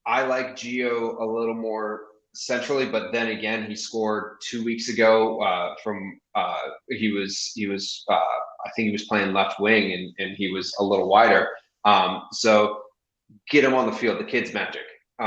Speaker 2: I like Gio a little more centrally, but then again, he scored 2 weeks ago from he was I think he was playing left wing and he was a little wider. So get him on the field. The kid's magic.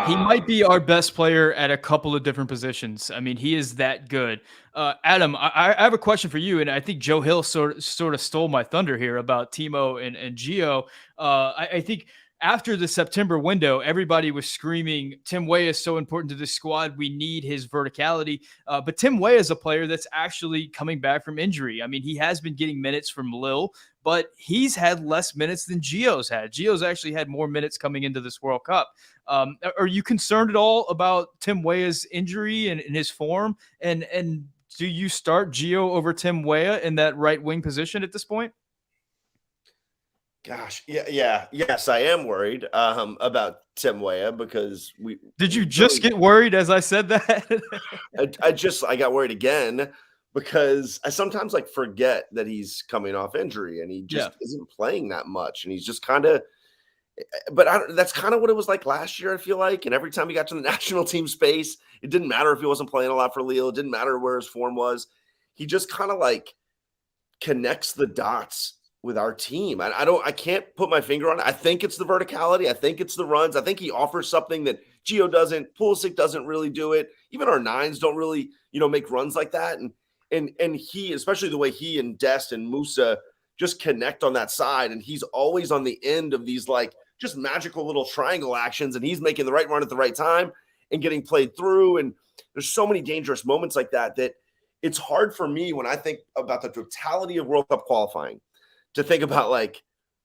Speaker 1: He might be our best player at a couple of different positions. I mean, he is that good. Adam, I have a question for you, and I think Joe Hill sort of stole my thunder here about Timo and Gio. I think after the September window, everybody was screaming, Tim Weah is so important to this squad. We need his verticality. But Tim Weah is a player that's actually coming back from injury. I mean, he has been getting minutes from Lille, but he's had less minutes than Gio's had. Gio's actually had more minutes coming into this World Cup. Are you concerned at all about Tim Weah's injury and his form? And do you start Gio over Tim Weah in that right wing position at this point?
Speaker 3: Gosh, yes, I am worried about Tim Weah because
Speaker 1: Did you just get worried as I said that?
Speaker 3: I got worried again because I sometimes forget that he's coming off injury and he just isn't playing that much, and he's just kind of. But that's kind of what it was like last year, I feel like. And every time he got to the national team space, it didn't matter if he wasn't playing a lot for Lille. It didn't matter where his form was. He just kind of connects the dots with our team. I can't put my finger on it. I think it's the verticality. I think it's the runs. I think he offers something that Gio doesn't. Pulisic doesn't really do it. Even our nines don't really, make runs like that. And he, especially the way he and Dest and Musa just connect on that side. And he's always on the end of these just magical little triangle actions, and he's making the right run at the right time and getting played through. And there's so many dangerous moments like that it's hard for me when I think about the totality of World Cup qualifying to think about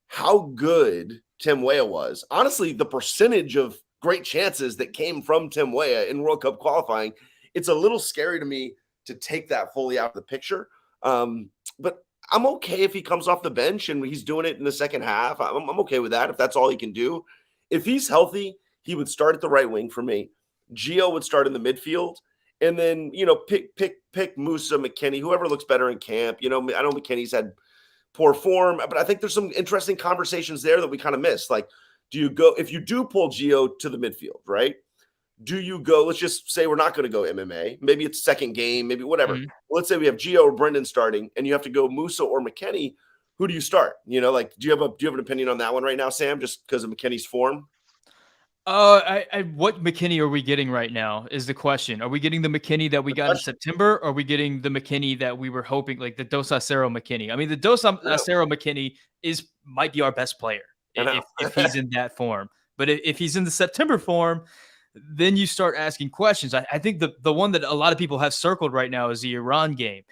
Speaker 3: how good Tim Weah was. Honestly, the percentage of great chances that came from Tim Weah in World Cup qualifying, it's a little scary to me to take that fully out of the picture. But I'm okay if he comes off the bench and he's doing it in the second half. I'm okay with that if that's all he can do. If he's healthy, he would start at the right wing for me. Gio would start in the midfield. And then, pick Musa, McKennie, whoever looks better in camp. I know McKennie's had poor form, but I think there's some interesting conversations there that we kind of missed. Do you go, if you do pull Gio to the midfield, right? Do you go, let's just say we're not going to go MMA. Maybe it's second game, maybe whatever. Mm-hmm. Let's say we have Gio or Brendan starting and you have to go Musa or McKennie. Who do you start? Do you have an opinion on that one right now, Sam, just because of McKennie's form?
Speaker 1: What McKennie are we getting right now is the question. Are we getting the McKennie that we got in September? Or are we getting the McKennie that we were hoping, the Dos Acero McKennie? I mean, the Dos Acero McKennie might be our best player if he's in that form. But if he's in the September form, then you start asking questions. I think the one that a lot of people have circled right now is the Iran game.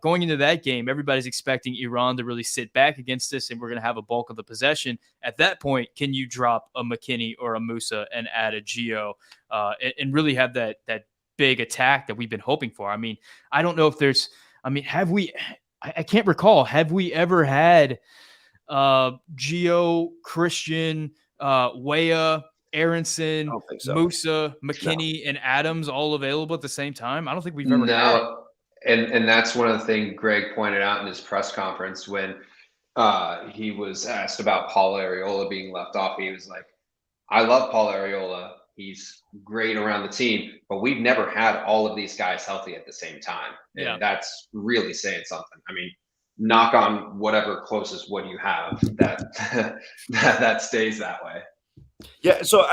Speaker 1: Going into that game, everybody's expecting Iran to really sit back against us, and we're going to have a bulk of the possession. At that point, can you drop a McKennie or a Musa and add a Gio and really have that big attack that we've been hoping for? I mean, I don't know if there's – I mean, have we – I can't recall. Have we ever had Gio, Christian, Weah, Aronson, so. Musa, McKennie, and Adams all available at the same time? I don't think we've ever had.
Speaker 2: And that's one of the things Greg pointed out in his press conference when he was asked about Paul Arriola being left off. He was like, I love Paul Arriola. He's great around the team, but we've never had all of these guys healthy at the same time. And that's really saying something. I mean, knock on whatever closest wood you have that stays that way.
Speaker 3: Yeah, so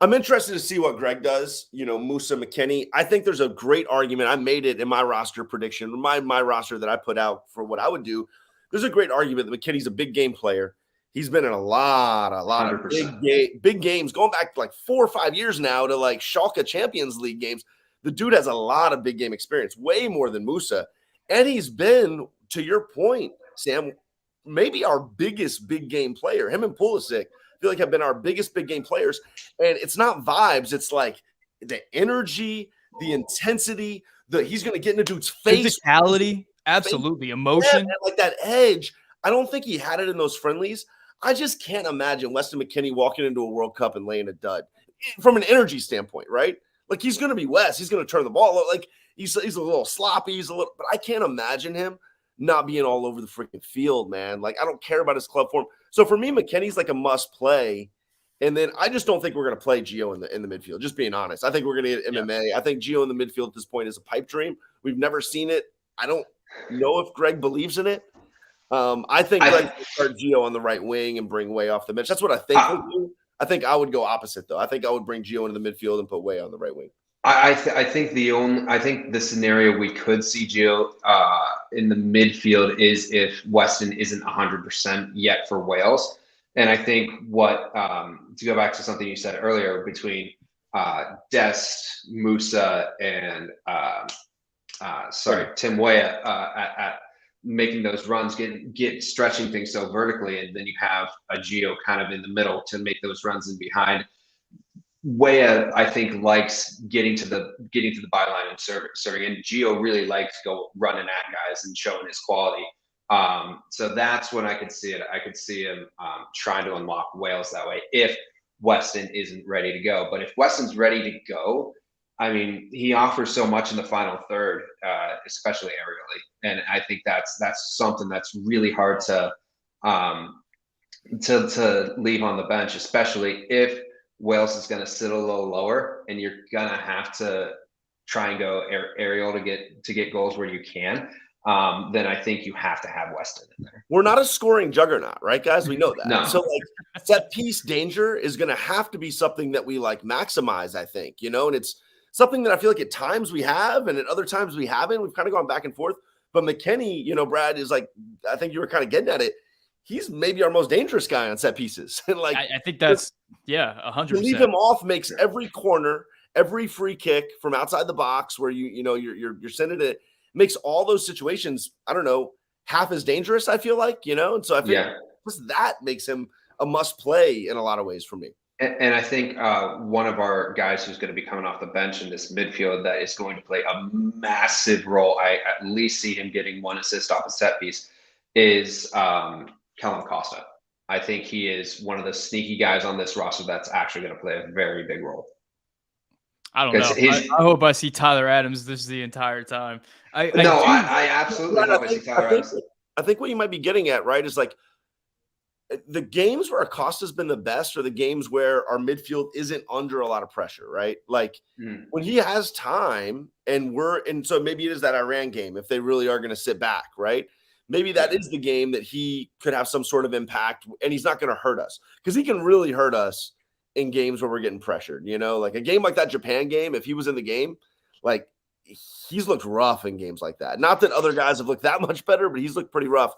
Speaker 3: I'm interested to see what Greg does, Musa, McKennie. I think there's a great argument. I made it in my roster prediction, my roster that I put out for what I would do. There's a great argument that McKennie's a big game player. He's been in a lot of big games, going back 4 or 5 years now to Schalke Champions League games. The dude has a lot of big game experience, way more than Musa. And he's been, to your point, Sam, maybe our biggest big game player. Him and Pulisic feel have been our biggest big game players. And it's not vibes. It's the energy, the intensity, he's going to get in a dude's face.
Speaker 1: Physicality, absolutely. Emotion.
Speaker 3: Yeah, that edge. I don't think he had it in those friendlies. I just can't imagine Weston McKennie walking into a World Cup and laying a dud from an energy standpoint, right? He's going to be Wes. He's going to turn the ball. He's a little sloppy. But I can't imagine him not being all over the freaking field, man. I don't care about his club form. So for me, McKennie's a must play. And then I just don't think we're going to play Gio in the midfield. Just being honest, I think we're going to get MMA. I think Gio in the midfield at this point is a pipe dream. We've never seen it. I don't know if Greg believes in it. I think Greg will start Gio on the right wing and bring Way off the bench. That's what I think he'll do. I think I would go opposite though. I think I would bring Gio into the midfield and put Way on the right wing.
Speaker 2: I think the scenario we could see Gio in the midfield is if Weston isn't 100% yet for Wales. And I think what to go back to something you said earlier between Dest, Musa, and Tim Weah at making those runs, get stretching things so vertically, and then you have a Gio kind of in the middle to make those runs in behind. Weah, I think, likes getting to the byline and serving, and Gio really likes go running at guys and showing his quality. So that's when I could see it. I could see him trying to unlock Wales that way if Weston isn't ready to go. But if Weston's ready to go, I mean, he offers so much in the final third, especially aerially, and I think that's something that's really hard to leave on the bench, especially if Wales is going to sit a little lower, and you're gonna have to try and go aerial to get goals where you can. Then I think you have to have Weston in there.
Speaker 3: We're not a scoring juggernaut, right, guys? We know that.
Speaker 2: No.
Speaker 3: So like set piece danger is going to have to be something that we like maximize, I think, and it's something that I feel like at times we have and at other times we haven't. We've kind of gone back and forth. But McKennie, Brad, is like, I think you were kind of getting at it. He's maybe our most dangerous guy on set pieces. And like,
Speaker 1: I think that's 100%.
Speaker 3: To leave him off makes every corner, every free kick from outside the box where you're sending it, makes all those situations, I don't know, half as dangerous, I feel like, and so I think just that makes him a must play in a lot of ways for me.
Speaker 2: And I think one of our guys who's going to be coming off the bench in this midfield that is going to play a massive role, I at least see him getting one assist off a set piece, is Kellum Costa. I think he is one of the sneaky guys on this roster that's actually going to play a very big role.
Speaker 1: I don't know. I hope I see Tyler Adams the entire time. I
Speaker 2: absolutely hope I see Tyler Adams.
Speaker 3: I think what you might be getting at, right, is like the games where Acosta's been the best are the games where our midfield isn't under a lot of pressure, right? Like when he has time and so maybe it is that Iran game if they really are going to sit back, right? Maybe that is the game that he could have some sort of impact, and he's not going to hurt us because he can really hurt us in games where we're getting pressured, like a game like that Japan game. If he was in the game, like he's looked rough in games like that. Not that other guys have looked that much better, but he's looked pretty rough.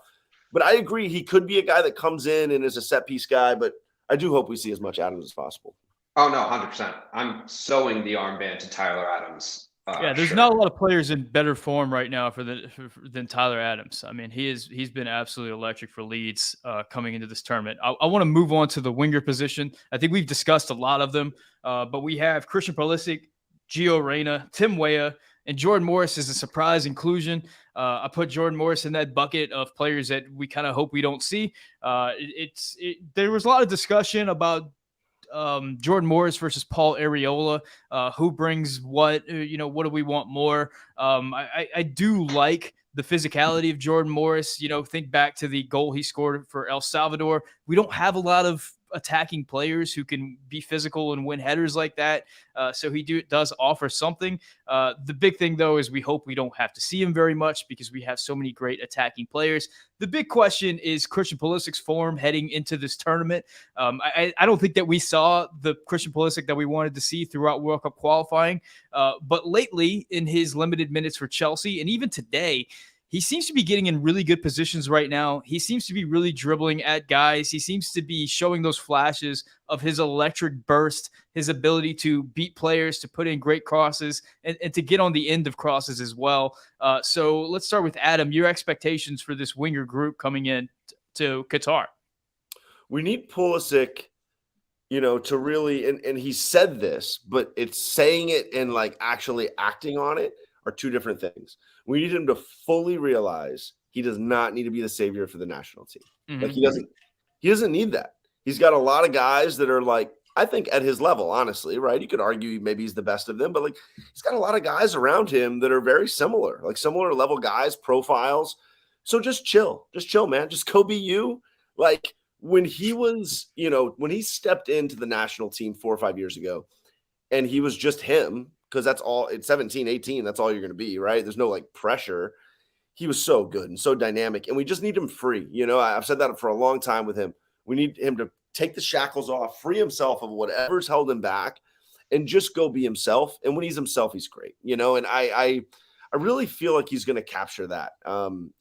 Speaker 3: But I agree, he could be a guy that comes in and is a set piece guy, but I do hope we see as much Adams as possible.
Speaker 2: Oh, no, 100%. I'm sewing the armband to Tyler Adams.
Speaker 1: There's not a lot of players in better form right now than Tyler Adams. I mean, he's been absolutely electric for Leeds coming into this tournament. I want to move on to the winger position. I think we've discussed a lot of them, but we have Christian Pulisic, Gio Reyna, Tim Weah, and Jordan Morris is a surprise inclusion. I put Jordan Morris in that bucket of players that we kind of hope we don't see. There was a lot of discussion about Jordan Morris versus Paul Areola, who brings what, what do we want more? I do like the physicality of Jordan Morris. Think back to the goal he scored for El Salvador. We don't have a lot of attacking players who can be physical and win headers like that. So he does offer something. The big thing, though, is we hope we don't have to see him very much because we have so many great attacking players. The big question is Christian Pulisic's form heading into this tournament. I don't think that we saw the Christian Pulisic that we wanted to see throughout World Cup qualifying. But lately, in his limited minutes for Chelsea, and even today, he seems to be getting in really good positions right now. He seems to be really dribbling at guys. He seems to be showing those flashes of his electric burst, his ability to beat players, to put in great crosses, and to get on the end of crosses as well. So let's start with Adam. Your expectations for this winger group coming in to Qatar?
Speaker 3: We need Pulisic, to really, and he said this, but it's saying it and like actually acting on it are two different things. We need him to fully realize he does not need to be the savior for the national team. Mm-hmm. Like he doesn't need that. He's got a lot of guys that are like, I think at his level, honestly, right? You could argue maybe he's the best of them, but like he's got a lot of guys around him that are very similar, like similar level guys, profiles. So just chill, man. Just go be you. Like when he was, when he stepped into the national team 4 or 5 years ago, and he was just him, because that's all, it's 17, 18, that's all you're going to be, right? There's no like pressure. He was so good and so dynamic, and we just need him free. I've said that for a long time with him. We need him to take the shackles off, free himself of whatever's held him back, and just go be himself. And when he's himself, he's great. And I really feel like he's going to capture that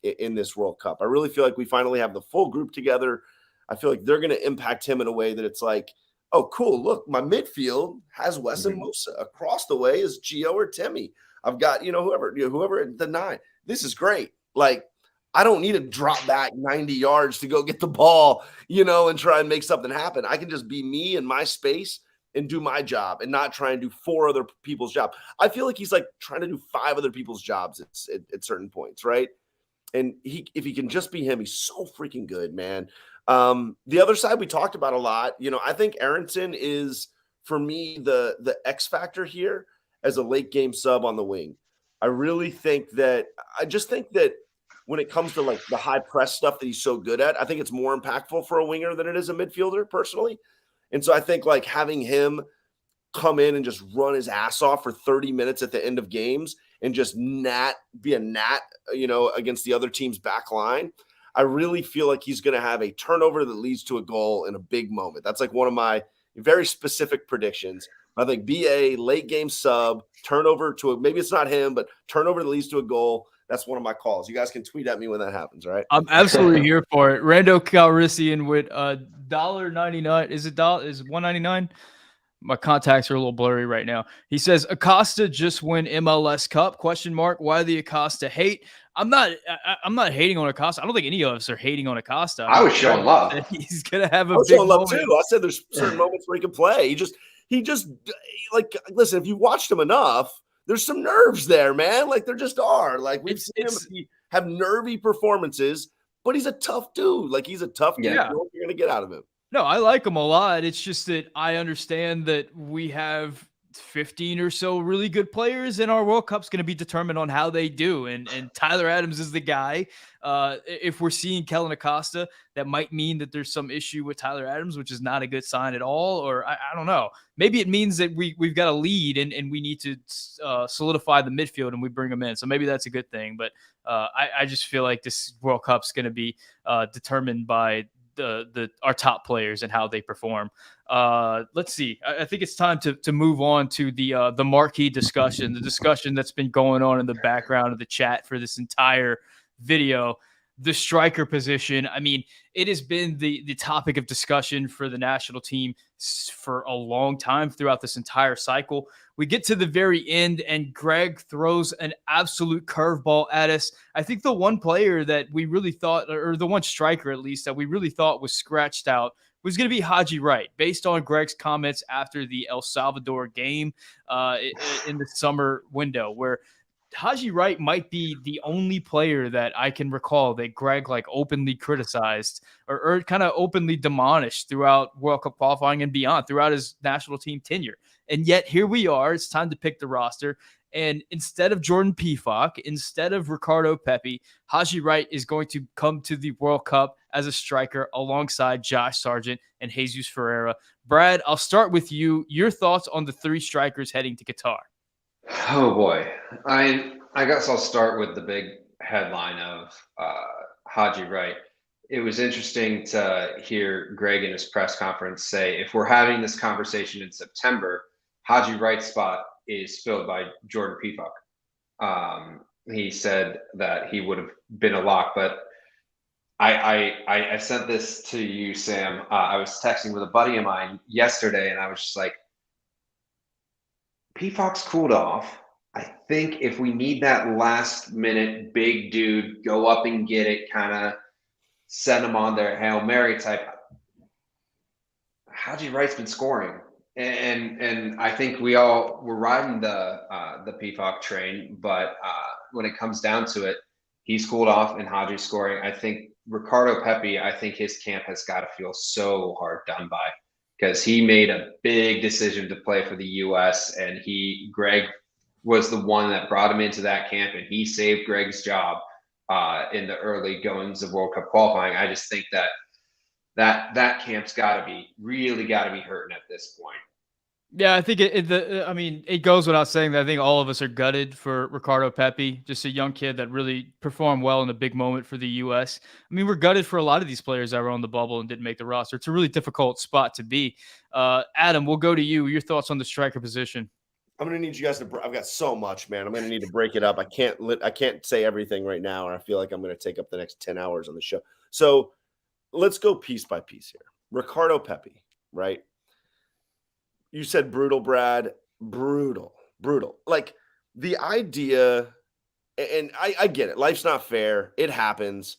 Speaker 3: in this World Cup. I really feel like we finally have the full group together. I feel like they're going to impact him in a way that it's like, oh, cool. Look, my midfield has Wes and Musa. Across the way is Gio or Timmy. I've got, whoever at the 9. This is great. Like, I don't need to drop back 90 yards to go get the ball, and try and make something happen. I can just be me in my space and do my job and not try and do 4 other people's job. I feel like he's like trying to do 5 other people's jobs at certain points, right? And if he can just be him, he's so freaking good, man. The other side we talked about a lot. I think Aronson is, for me, the X factor here as a late game sub on the wing. I just think that when it comes to like the high press stuff that he's so good at, I think it's more impactful for a winger than it is a midfielder personally. And so I think like having him come in and just run his ass off for 30 minutes at the end of games and just be a gnat, against the other team's back line, I really feel like he's going to have a turnover that leads to a goal in a big moment. That's like one of my very specific predictions. I think BA late game sub, turnover maybe it's not him, but turnover that leads to a goal. That's one of my calls. You guys can tweet at me when that happens, right?
Speaker 1: I'm absolutely here for it. Rando Calrissian with $1.99. Is $1.99? My contacts are a little blurry right now. He says Acosta just win MLS Cup? ? Why the Acosta hate? I'm not hating on Acosta. I don't think any of us are hating on Acosta.
Speaker 2: I was showing love.
Speaker 1: He's gonna have a
Speaker 3: I was
Speaker 1: big
Speaker 3: showing love
Speaker 1: moment.
Speaker 3: too. I said there's certain moments where he can play. He just like, listen, if you watched him enough, there's some nerves there, man. Like there just are. Like we've seen him have nervy performances, but he's a tough dude. Like he's a tough dude.
Speaker 1: Yeah.
Speaker 3: You know what you're gonna get out of him.
Speaker 1: No, I like him a lot. It's just that I understand that we have 15 or so really good players, and our World Cup's going to be determined on how they do. And Tyler Adams is the guy. If we're seeing Kellen Acosta, that might mean that there's some issue with Tyler Adams, which is not a good sign at all. Or I don't know. Maybe it means that we've got a lead and we need to solidify the midfield and we bring him in. So maybe that's a good thing. But I just feel like this World Cup's going to be determined by our top players and how they perform. Let's see. I think it's time to move on to the marquee discussion, the discussion that's been going on in the background of the chat for this entire video. The striker position. I mean, it has been the topic of discussion for the national team for a long time throughout this entire cycle. We get to the very end and Greg throws an absolute curveball at us. I think the one player that we really thought, or the one striker at least, that we really thought was scratched out was going to be Haji Wright, based on Greg's comments after the El Salvador game in the summer window, where Haji Wright might be the only player that I can recall that Greg like openly criticized or kind of openly demolished throughout World Cup qualifying and beyond, throughout his national team tenure. And yet here we are. It's time to pick the roster. And instead of Jordan Pefok, instead of Ricardo Pepi, Haji Wright is going to come to the World Cup as a striker alongside Josh Sargent and Jesus Ferreira. Brad, I'll start with you. Your thoughts on the 3 strikers heading to Qatar?
Speaker 2: Oh boy. I guess I'll start with the big headline of Haji Wright. It was interesting to hear Greg in his press conference say, if we're having this conversation in September, Haji Wright's spot is filled by Jordan Pefok. He said that he would have been a lock, but I sent this to you, Sam. I was texting with a buddy of mine yesterday, and I was just like, Pefok's cooled off. I think if we need that last minute big dude, go up and get it, kind of send him on their Hail Mary type. Haji Wright's been scoring. And I think we all were riding the Pefok train, but when it comes down to it, he's cooled off and Haji's scoring. I think Ricardo Pepi, I think his camp has got to feel so hard done by, because he made a big decision to play for the U.S. and Greg was the one that brought him into that camp, and he saved Greg's job in the early goings of World Cup qualifying. I just think that that camp's got to be hurting at this point.
Speaker 1: Yeah, I think I mean, it goes without saying that I think all of us are gutted for Ricardo Pepi, just a young kid that really performed well in a big moment for the U.S. I mean, we're gutted for a lot of these players that were on the bubble and didn't make the roster. It's a really difficult spot to be. Adam, we'll go to you. Your thoughts on the striker position?
Speaker 3: I'm gonna need you guys to. I've got so much, man. I'm gonna need to break it up. I can't say everything right now, or I feel like I'm gonna take up the next 10 hours on the show. So let's go piece by piece here. Ricardo Pepi, right? You said brutal, Brad. Brutal. Like the idea, and I get it. Life's not fair. It happens.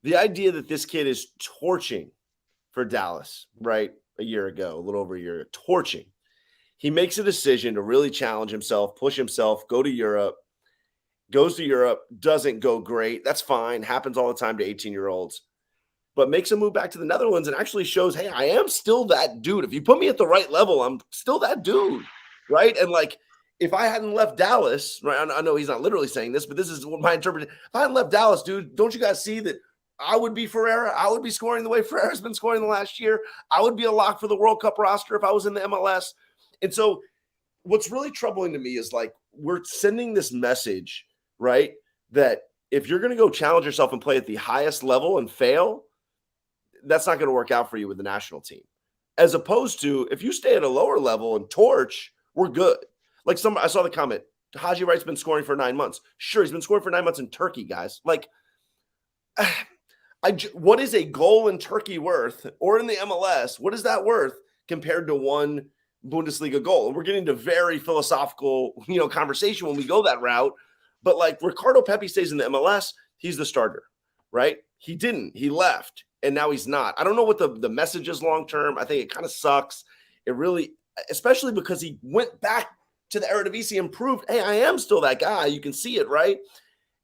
Speaker 3: The idea that this kid is torching for Dallas, right? A year ago, a little over a year ago, torching. He makes a decision to really challenge himself, push himself, go to Europe, goes to Europe, doesn't go great. That's fine. Happens all the time to 18-year-olds. But makes a move back to the Netherlands and actually shows, hey, I am still that dude. If you put me at the right level, I'm still that dude, right? And like, if I hadn't left Dallas, right? I know he's not literally saying this, but this is what my interpretation. If I hadn't left Dallas, dude, don't you guys see that I would be Ferreira? I would be scoring the way Ferreira's been scoring the last year. I would be a lock for the World Cup roster if I was in the MLS. And so what's really troubling to me is like, we're sending this message, right? That if you're going to go challenge yourself and play at the highest level and fail, that's not going to work out for you with the national team. As opposed to if you stay at a lower level and torch, we're good. Like I saw the comment, Haji Wright's been scoring for 9 months. Sure, he's been scoring for 9 months in Turkey, guys. Like, what is a goal in Turkey worth, or in the MLS? What is that worth compared to one Bundesliga goal? And we're getting to very philosophical, conversation when we go that route. But like Ricardo Pepi stays in the MLS, he's the starter, right? He didn't. He left. And now he's not. I don't know what the message is long term. I think it kind of sucks. It really, especially because he went back to the Eredivisie and proved, hey, I am still that guy. You can see it, right?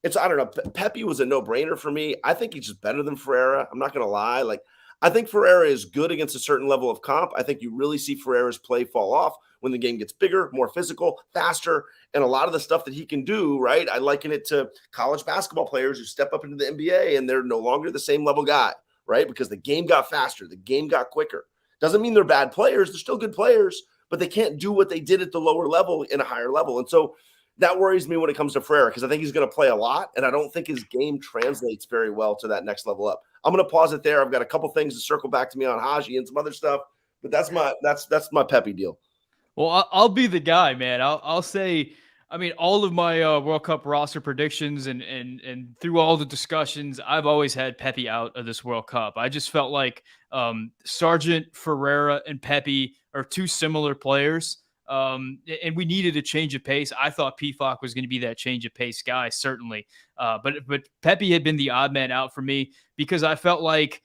Speaker 3: I don't know. Pepi was a no-brainer for me. I think he's just better than Ferreira. I'm not going to lie. Like, I think Ferreira is good against a certain level of comp. I think you really see Ferreira's play fall off when the game gets bigger, more physical, faster, and a lot of the stuff that he can do, right? I liken it to college basketball players who step up into the NBA and they're no longer the same level guy, right? Because the game got faster, the game got quicker. Doesn't mean they're bad players. They're still good players, but they can't do what they did at the lower level in a higher level. And so that worries me when it comes to Ferreira, because I think he's going to play a lot, and I don't think his game translates very well to that next level up. I'm going to pause it there. I've got a couple things to circle back to me on Haji and some other stuff, but that's my Pepi deal.
Speaker 1: Well, I'll be the guy, man. I'll say, I mean, all of my World Cup roster predictions and through all the discussions, I've always had Pepi out of this World Cup. I just felt like Sargent, Ferreira, and Pepi are two similar players, and we needed a change of pace. I thought PFOC was going to be that change of pace guy, certainly. But Pepi had been the odd man out for me because I felt like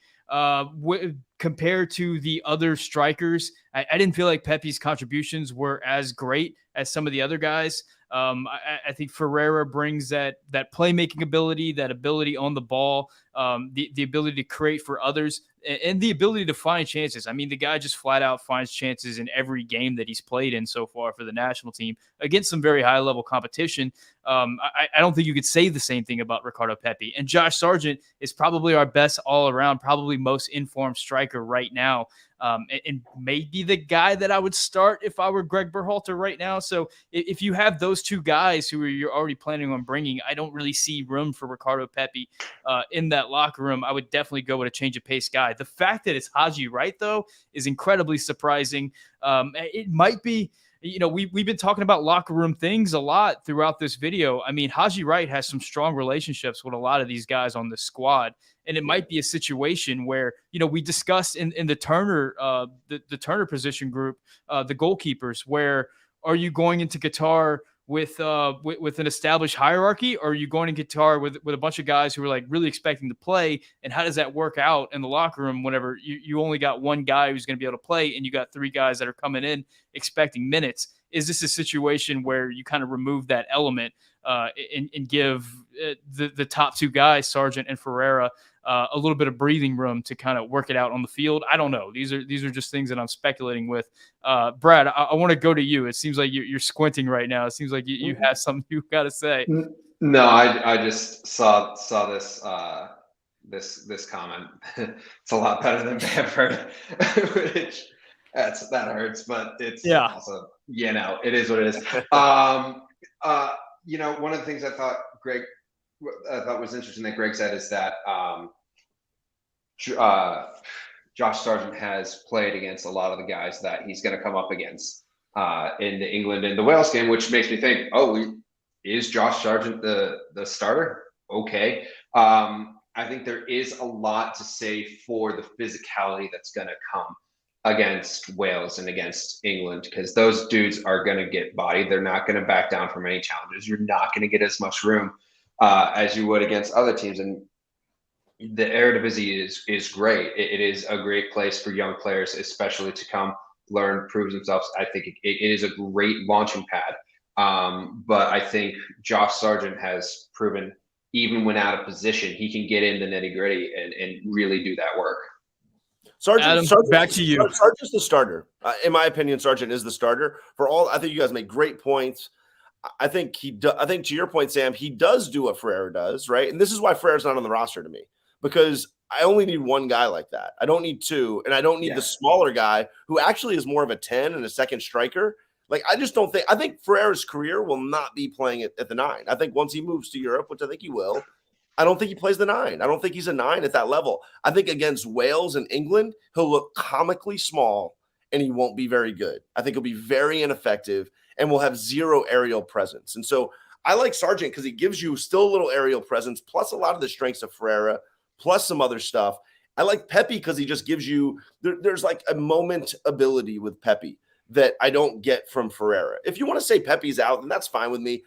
Speaker 1: compared to the other strikers, I didn't feel like Pepi's contributions were as great as some of the other guys. I think Ferreira brings that playmaking ability, that ability on the ball, the ability to create for others, and the ability to find chances. I mean, the guy just flat out finds chances in every game that he's played in so far for the national team against some very high level competition. I don't think you could say the same thing about Ricardo Pepi. And Josh Sargent is probably our best all around, probably most informed striker right now. And maybe the guy that I would start if I were Greg Berhalter right now. So if you have those two guys who you're already planning on bringing, I don't really see room for Ricardo Pepi in that locker room. I would definitely go with a change of pace guy. The fact that it's Haji Wright, though, is incredibly surprising. It might be, we've been talking about locker room things a lot throughout this video. I mean, Haji Wright has some strong relationships with a lot of these guys on the squad. And it might be a situation where, we discussed in the Turner, the Turner position group, the goalkeepers, where are you going into Qatar with an established hierarchy, or are you going to Qatar with a bunch of guys who are like really expecting to play? And how does that work out in the locker room whenever you only got one guy who's going to be able to play and you got three guys that are coming in expecting minutes? Is this a situation where you kind of remove that element and give the top two guys, Sargent and Ferreira, a little bit of breathing room to kind of work it out on the field? I don't know. These are just things that I'm speculating with. Brad, I want to go to you. It seems like you're squinting right now. It seems like you have something you've got to say.
Speaker 2: No, I just saw this this comment. It's a lot better than Bamford, which that hurts, but it's
Speaker 1: Yeah.
Speaker 2: also, it is what it is. One of the things I thought was interesting that Greg said is that Josh Sargent has played against a lot of the guys that he's going to come up against in the England and the Wales game, which makes me think, is Josh Sargent the starter? Okay. I think there is a lot to say for the physicality that's going to come against Wales and against England, because those dudes are going to get bodied. They're not going to back down from any challenges. You're not going to get as much room as you would against other teams. And the Eredivisie is great. It is a great place for young players, especially to come learn, prove themselves. I think it is a great launching pad. But I think Josh Sargent has proven, even when out of position, he can get in the nitty gritty and really do that work.
Speaker 1: Adam, back to you.
Speaker 3: Sargent's the starter. In my opinion, Sargent is the starter. I think you guys make great points. I think I think to your point, Sam, he does do what Ferreira does, right? And this is why Ferreira's not on the roster to me, because I only need one guy like that. I don't need two, and I don't need the smaller guy who actually is more of a 10 and a second striker. Like, I just don't think – I think Ferreira's career will not be playing at the 9. I think once he moves to Europe, which I think he will, I don't think he plays the 9. I don't think he's a 9 at that level. I think against Wales and England, he'll look comically small and he won't be very good. I think he'll be very ineffective and will have zero aerial presence. And so I like Sargent because he gives you still a little aerial presence, plus a lot of the strengths of Ferreira, plus some other stuff. I like Pepe because he just gives you there's like a moment ability with Pepe that I don't get from Ferreira. If you want to say Pepe's out, then that's fine with me.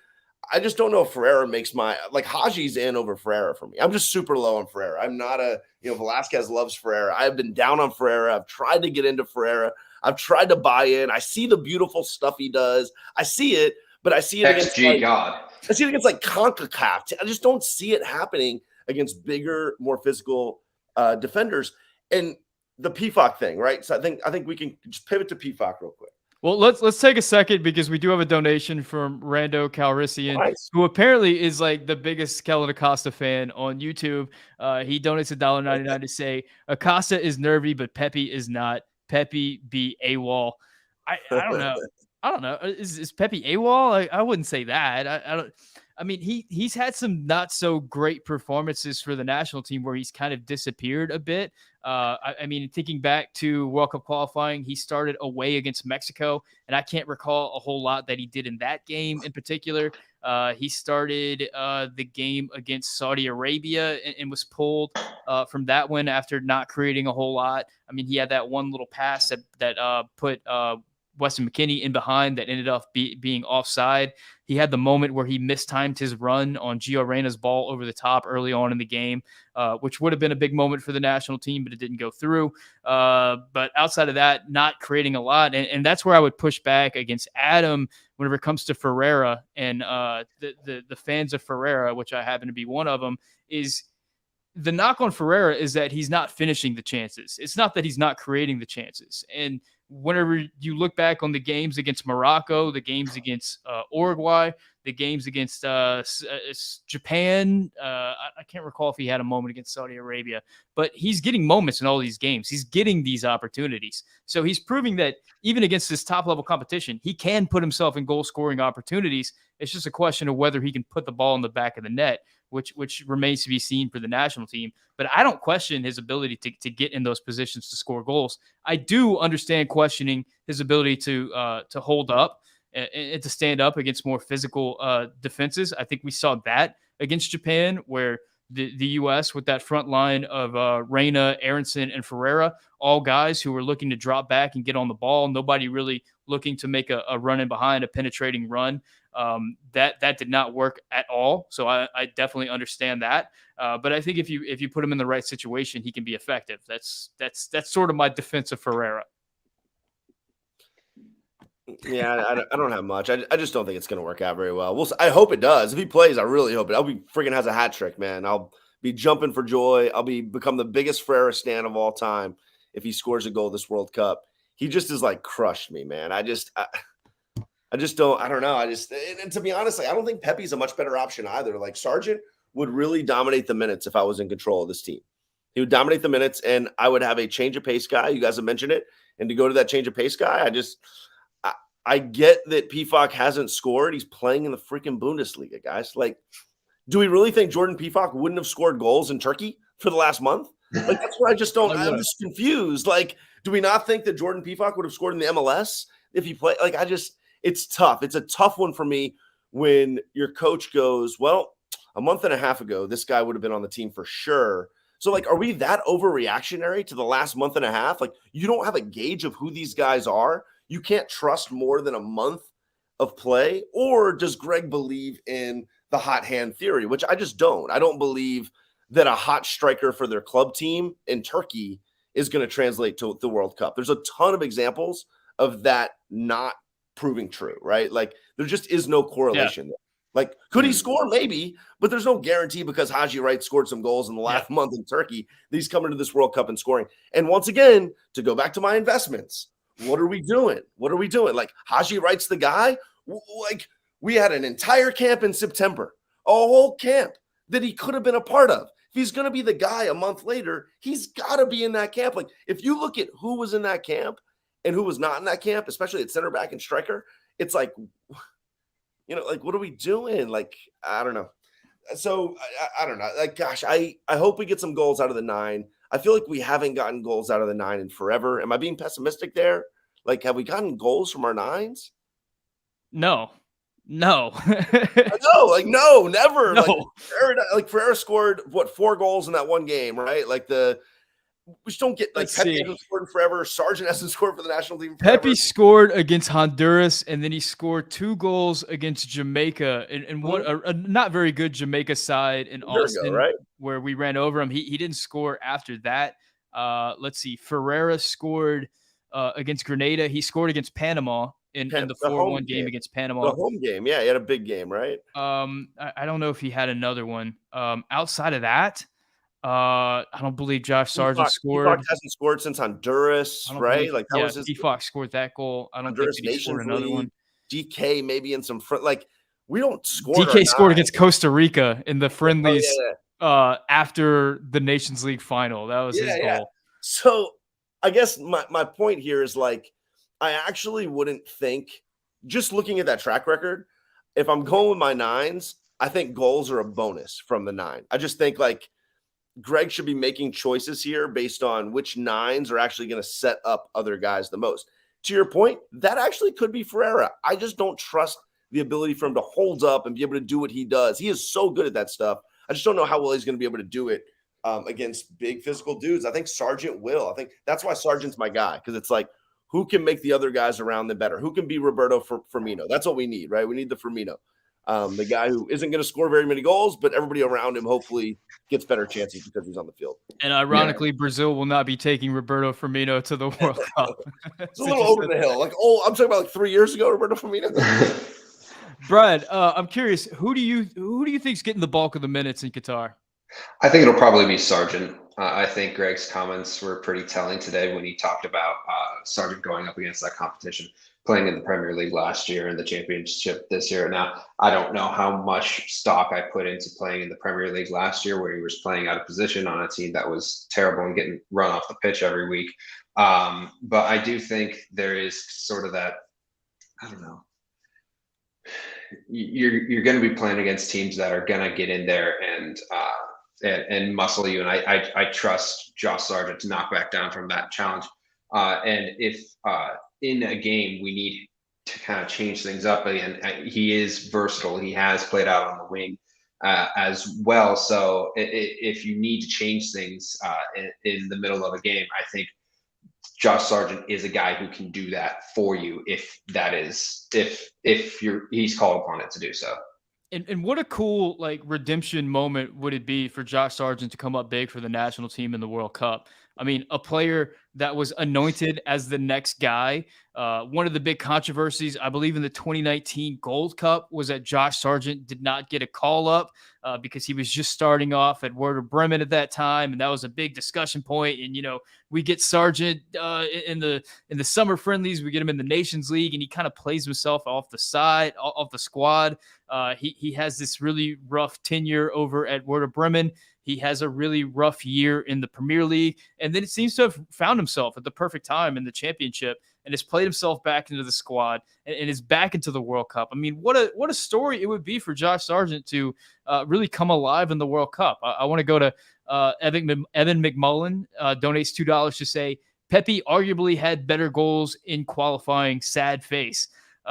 Speaker 3: I just don't know if Ferreira makes Haji's in over Ferreira for me. I'm just super low on Ferreira. I'm not Velasquez loves Ferreira. I've been down on Ferreira. I've tried to get into Ferreira. I've tried to buy in. I see the beautiful stuff he does. I see it, but I see it against I see it against CONCACAF. I just don't see it happening against bigger, more physical defenders. And the PFOC thing, right? So I think we can just pivot to PFOC real quick.
Speaker 1: Well, let's take a second because we do have a donation from Rando Calrissian, who apparently is like the biggest Kellen Acosta fan on YouTube. He donates $1.99 to say Acosta is nervy, but Pepe is not. Pepe be AWOL. I don't know. I don't know. Is Pepe AWOL? I wouldn't say that. I don't. I mean, he's had some not so great performances for the national team where he's kind of disappeared a bit. I mean, thinking back to World Cup qualifying, he started away against Mexico, and I can't recall a whole lot that he did in that game in particular. He started the game against Saudi Arabia and was pulled from that one after not creating a whole lot. I mean, he had that one little pass that put Weston McKennie in behind that ended up being offside. He had the moment where he mistimed his run on Gio Reyna's ball over the top early on in the game, which would have been a big moment for the national team, but it didn't go through. But outside of that, not creating a lot. And that's where I would push back against Adam whenever it comes to Ferreira and the fans of Ferreira, which I happen to be one of them, is the knock on Ferreira is that he's not finishing the chances. It's not that he's not creating the chances. And whenever you look back on the games against Morocco, the games against Uruguay, the games against Japan, I can't recall if he had a moment against Saudi Arabia, but he's getting moments in all these games. He's getting these opportunities. So he's proving that even against this top-level competition, he can put himself in goal-scoring opportunities. It's just a question of whether he can put the ball in the back of the net, which remains to be seen for the national team. But I don't question his ability to get in those positions to score goals. I do understand questioning his ability to hold up and to stand up against more physical defenses. I think we saw that against Japan, where the U.S. with that front line of Reyna, Aronson, and Ferreira, all guys who were looking to drop back and get on the ball. Nobody really looking to make a run in behind, a penetrating run. That did not work at all. So I definitely understand that. But I think if you put him in the right situation, he can be effective. That's sort of my defense of Ferreira.
Speaker 3: Yeah, I don't have much. I just don't think it's going to work out very well. I hope it does. If he plays, I really hope it. I'll be freaking has a hat trick, man. I'll be jumping for joy. I'll become the biggest Ferreira stan of all time if he scores a goal this World Cup. He just is like crushed me, man. I just don't know. And to be honest, I don't think Pepe's a much better option either. Like Sargent would really dominate the minutes if I was in control of this team. He would dominate the minutes, and I would have a change of pace guy. You guys have mentioned it. And to go to that change of pace guy, I get that PFOC hasn't scored. He's playing in the freaking Bundesliga, guys. Like, do we really think Jordan PFOC wouldn't have scored goals in Turkey for the last month? Like, that's what I just don't. I'm just confused. Like, do we not think that Jordan PFOC would have scored in the MLS if he played? Like, it's tough. It's a tough one for me when your coach goes, well, a month and a half ago, this guy would have been on the team for sure. So, like, are we that overreactionary to the last month and a half? Like, you don't have a gauge of who these guys are. You can't trust more than a month of play. Or does Greg believe in the hot hand theory, which I just don't. I don't believe that a hot striker for their club team in Turkey is going to translate to the World Cup. There's a ton of examples of that not proving true, right? Like, there just is no correlation there. Like, could he score? Maybe, but there's no guarantee because Haji Wright scored some goals in the last month in Turkey that he's coming to this World Cup and scoring. And once again, to go back to my investments, what are we doing? What are we doing? Like, Haji Wright's the guy? Like, we had an entire camp in September, a whole camp that he could have been a part of. If he's going to be the guy a month later, he's got to be in that camp. Like, if you look at who was in that camp and who was not in that camp, especially at center back and striker, it's like, like, what are we doing? Like, I don't know. So I don't know. Like, gosh, I hope we get some goals out of the 9. I feel like we haven't gotten goals out of the 9 in forever. Am I being pessimistic there? Like, have we gotten goals from our 9s?
Speaker 1: No.
Speaker 3: No, never.
Speaker 1: No.
Speaker 3: Ferreira scored 4 goals in that one game, right? Like, we just don't get, like, Pepe hasn't scored forever. Sargent hasn't scored for the national team forever.
Speaker 1: Pepe scored against Honduras, and then he scored 2 goals against Jamaica and one a not very good Jamaica side in Austin,
Speaker 3: right?
Speaker 1: Where we ran over him. He didn't score after that. Let's see. Ferreira scored against Grenada. He scored against Panama in the 4-1 game against Panama.
Speaker 3: The home game, yeah, he had a big game, right?
Speaker 1: I don't know if he had another one. Outside of that, I don't believe Josh Sargent scored.
Speaker 3: Peacock hasn't scored since Honduras, right? Like, that was his.
Speaker 1: Peacock scored that goal. I don't
Speaker 3: Honduras
Speaker 1: think he scored another one.
Speaker 3: DK maybe in some front. Like, we don't score.
Speaker 1: DK scored against Costa Rica in the friendlies after the Nations League final. That was his goal.
Speaker 3: So I guess my point here is, like, I actually wouldn't think, just looking at that track record, if I'm going with my 9s, I think goals are a bonus from the 9. I just think, like, Greg should be making choices here based on which 9s are actually going to set up other guys the most. To your point, that actually could be Ferreira. I just don't trust the ability for him to hold up and be able to do what he does. He is so good at that stuff. I just don't know how well he's going to be able to do it against big physical dudes. I think Sargent will. I think that's why Sargent's my guy, because it's like, who can make the other guys around them better? Who can be Roberto Firmino? That's what we need, right? We need the Firmino. The guy who isn't going to score very many goals, but everybody around him hopefully gets better chances because he's on the field.
Speaker 1: And ironically, Brazil will not be taking Roberto Firmino to the World Cup.
Speaker 3: It's a little over the hill. Like, I'm talking about like 3 years ago, Roberto Firmino.
Speaker 1: Brad, I'm curious, who do you think's getting the bulk of the minutes in Qatar?
Speaker 2: I think it'll probably be Sargent. I think Greg's comments were pretty telling today when he talked about Sargent going up against that competition, playing in the Premier League last year and the Championship this year. Now, I don't know how much stock I put into playing in the Premier League last year, where he was playing out of position on a team that was terrible and getting run off the pitch every week. But I do think there is sort of that, I don't know, you're going to be playing against teams that are going to get in there and muscle you. And I trust Josh Sargent to knock back down from that challenge. And if in a game we need to kind of change things up again, he is versatile. He has played out on the wing as well. So if you need to change things in the middle of a game, I think Josh Sargent is a guy who can do that for you if he's called upon it to do so.
Speaker 1: And what a cool, like, redemption moment would it be for Josh Sargent to come up big for the national team in the World Cup? I mean, a player that was anointed as the next guy. One of the big controversies, I believe, in the 2019 Gold Cup was that Josh Sargent did not get a call up because he was just starting off at Werder Bremen at that time, and that was a big discussion point. And we get Sargent in the summer friendlies, we get him in the Nations League, and he kind of plays himself off the side, off the squad. He has this really rough tenure over at Werder Bremen. He has a really rough year in the Premier League, and then it seems to have found himself at the perfect time in the championship and has played himself back into the squad and is back into the World Cup. I mean, what a story it would be for Josh Sargent to really come alive in the World Cup. I want to go to Evan McMullen, donates $2 to say, Pepe arguably had better goals in qualifying, sad face. He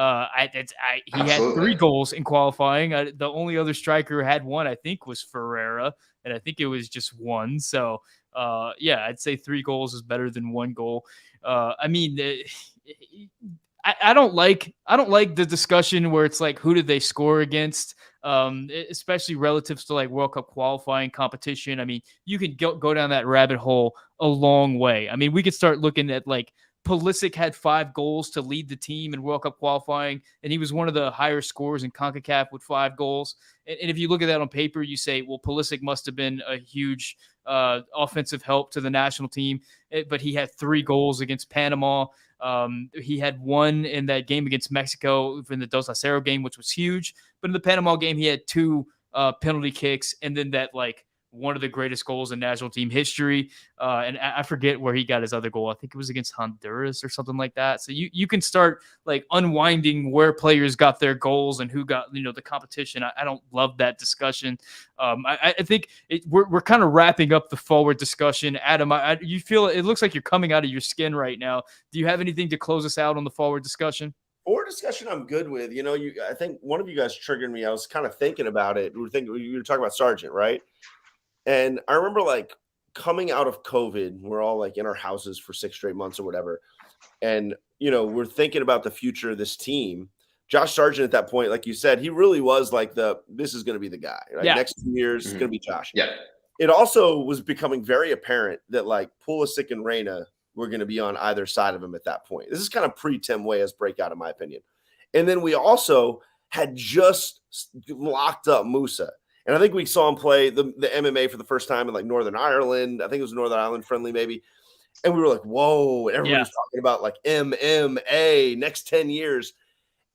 Speaker 1: had 3 goals in qualifying. The only other striker who had one, I think, was Ferreira, and I think it was just 1. So, yeah, I'd say 3 goals is better than 1 goal. I mean, I don't like the discussion where it's like, who did they score against? Especially relative to like World Cup qualifying competition. I mean, you can go down that rabbit hole a long way. I mean, we could start looking at like Pulisic had 5 goals to lead the team in World Cup qualifying, and he was one of the higher scorers in CONCACAF with 5 goals. And if you look at that on paper, you say, well, Pulisic must have been a huge offensive help to the national team, but he had 3 goals against Panama. He had 1 in that game against Mexico in the Dos Acero game, which was huge. But in the Panama game, he had 2 penalty kicks, and then that like one of the greatest goals in national team history. And I forget where he got his other goal. I think it was against Honduras or something like that. So you can start like unwinding where players got their goals and who got, the competition. I don't love that discussion. I think we're kind of wrapping up the forward discussion. Adam, you feel it looks like you're coming out of your skin right now. Do you have anything to close us out on the forward discussion?
Speaker 3: Forward discussion I'm good with. I think one of you guys triggered me. I was kind of thinking about it. You were talking about Sargent, right? And I remember like coming out of COVID, we're all like in our houses for 6 straight months or whatever. And, we're thinking about the future of this team. Josh Sargent at that point, like you said, he really was like this is going to be the guy, right?
Speaker 1: Yeah.
Speaker 3: Next 2 years, it's going to be Josh.
Speaker 2: Yeah.
Speaker 3: It also was becoming very apparent that like Pulisic and Reyna were going to be on either side of him at that point. This is kind of pre-Tim Weah's breakout, in my opinion. And then we also had just locked up Musa. And I think we saw him play the MMA for the first time in like Northern Ireland. I think it was Northern Ireland friendly maybe. And we were like, whoa. And everybody was talking about like MMA next 10 years.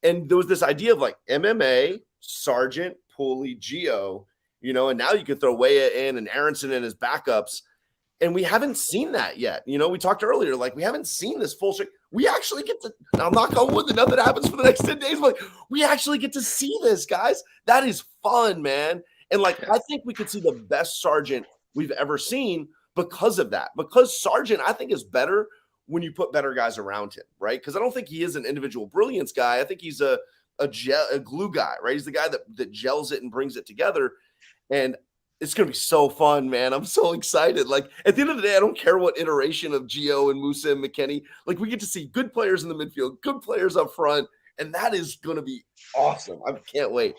Speaker 3: And there was this idea of like MMA, Sargent, Pooley, Gio, and now you could throw Weah in and Aronson in as backups. And we haven't seen that yet. We talked earlier, like we haven't seen this full strength. We actually get to, now knock on wood that nothing happens for the next 10 days, but like, we actually get to see this, guys. That is fun, man. And like, I think we could see the best Sargent we've ever seen because of that. Because Sargent, I think, is better when you put better guys around him, right? Because I don't think he is an individual brilliance guy. I think he's a glue guy, right? He's the guy that gels it and brings it together. And it's going to be so fun, man. I'm so excited. Like, at the end of the day, I don't care what iteration of Gio and Musa and McKennie. Like, we get to see good players in the midfield, good players up front, and that is going to be awesome. I can't wait.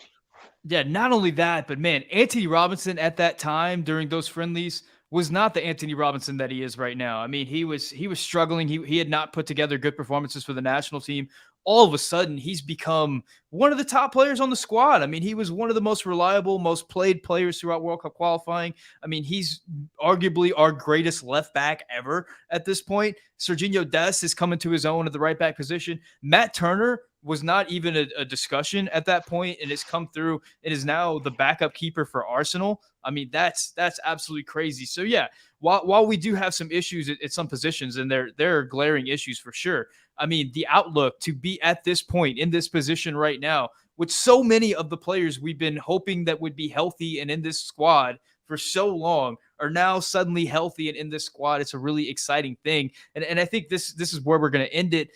Speaker 1: Yeah, not only that, but man, Anthony Robinson at that time during those friendlies was not the Anthony Robinson that he is right now. I mean, he was struggling. He had not put together good performances for the national team. All of a sudden, he's become one of the top players on the squad. I mean, he was one of the most reliable, most played players throughout World Cup qualifying. I mean, he's arguably our greatest left back ever at this point. Serginho Dest is coming to his own at the right back position. Matt Turner was not even a discussion at that point, and has come through and is now the backup keeper for Arsenal. I mean, that's absolutely crazy. So yeah, while we do have some issues at some positions, and there are glaring issues for sure. I mean, the outlook to be at this point in this position right now, with so many of the players we've been hoping that would be healthy and in this squad for so long are now suddenly healthy and in this squad. It's a really exciting thing. And I think this is where we're going to end it.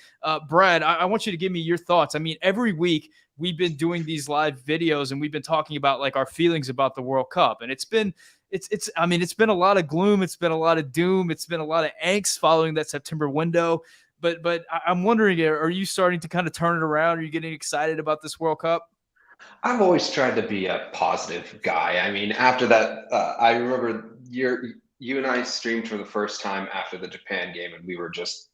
Speaker 1: Brad, I want you to give me your thoughts. I mean, every week we've been doing these live videos and we've been talking about like our feelings about the World Cup. And it's been a lot of gloom. It's been a lot of doom. It's been a lot of angst following that September window. But I'm wondering, are you starting to kind of turn it around? Are you getting excited about this World Cup?
Speaker 2: I've always tried to be a positive guy. I mean, after that, I remember you and I streamed for the first time after the Japan game, and we were just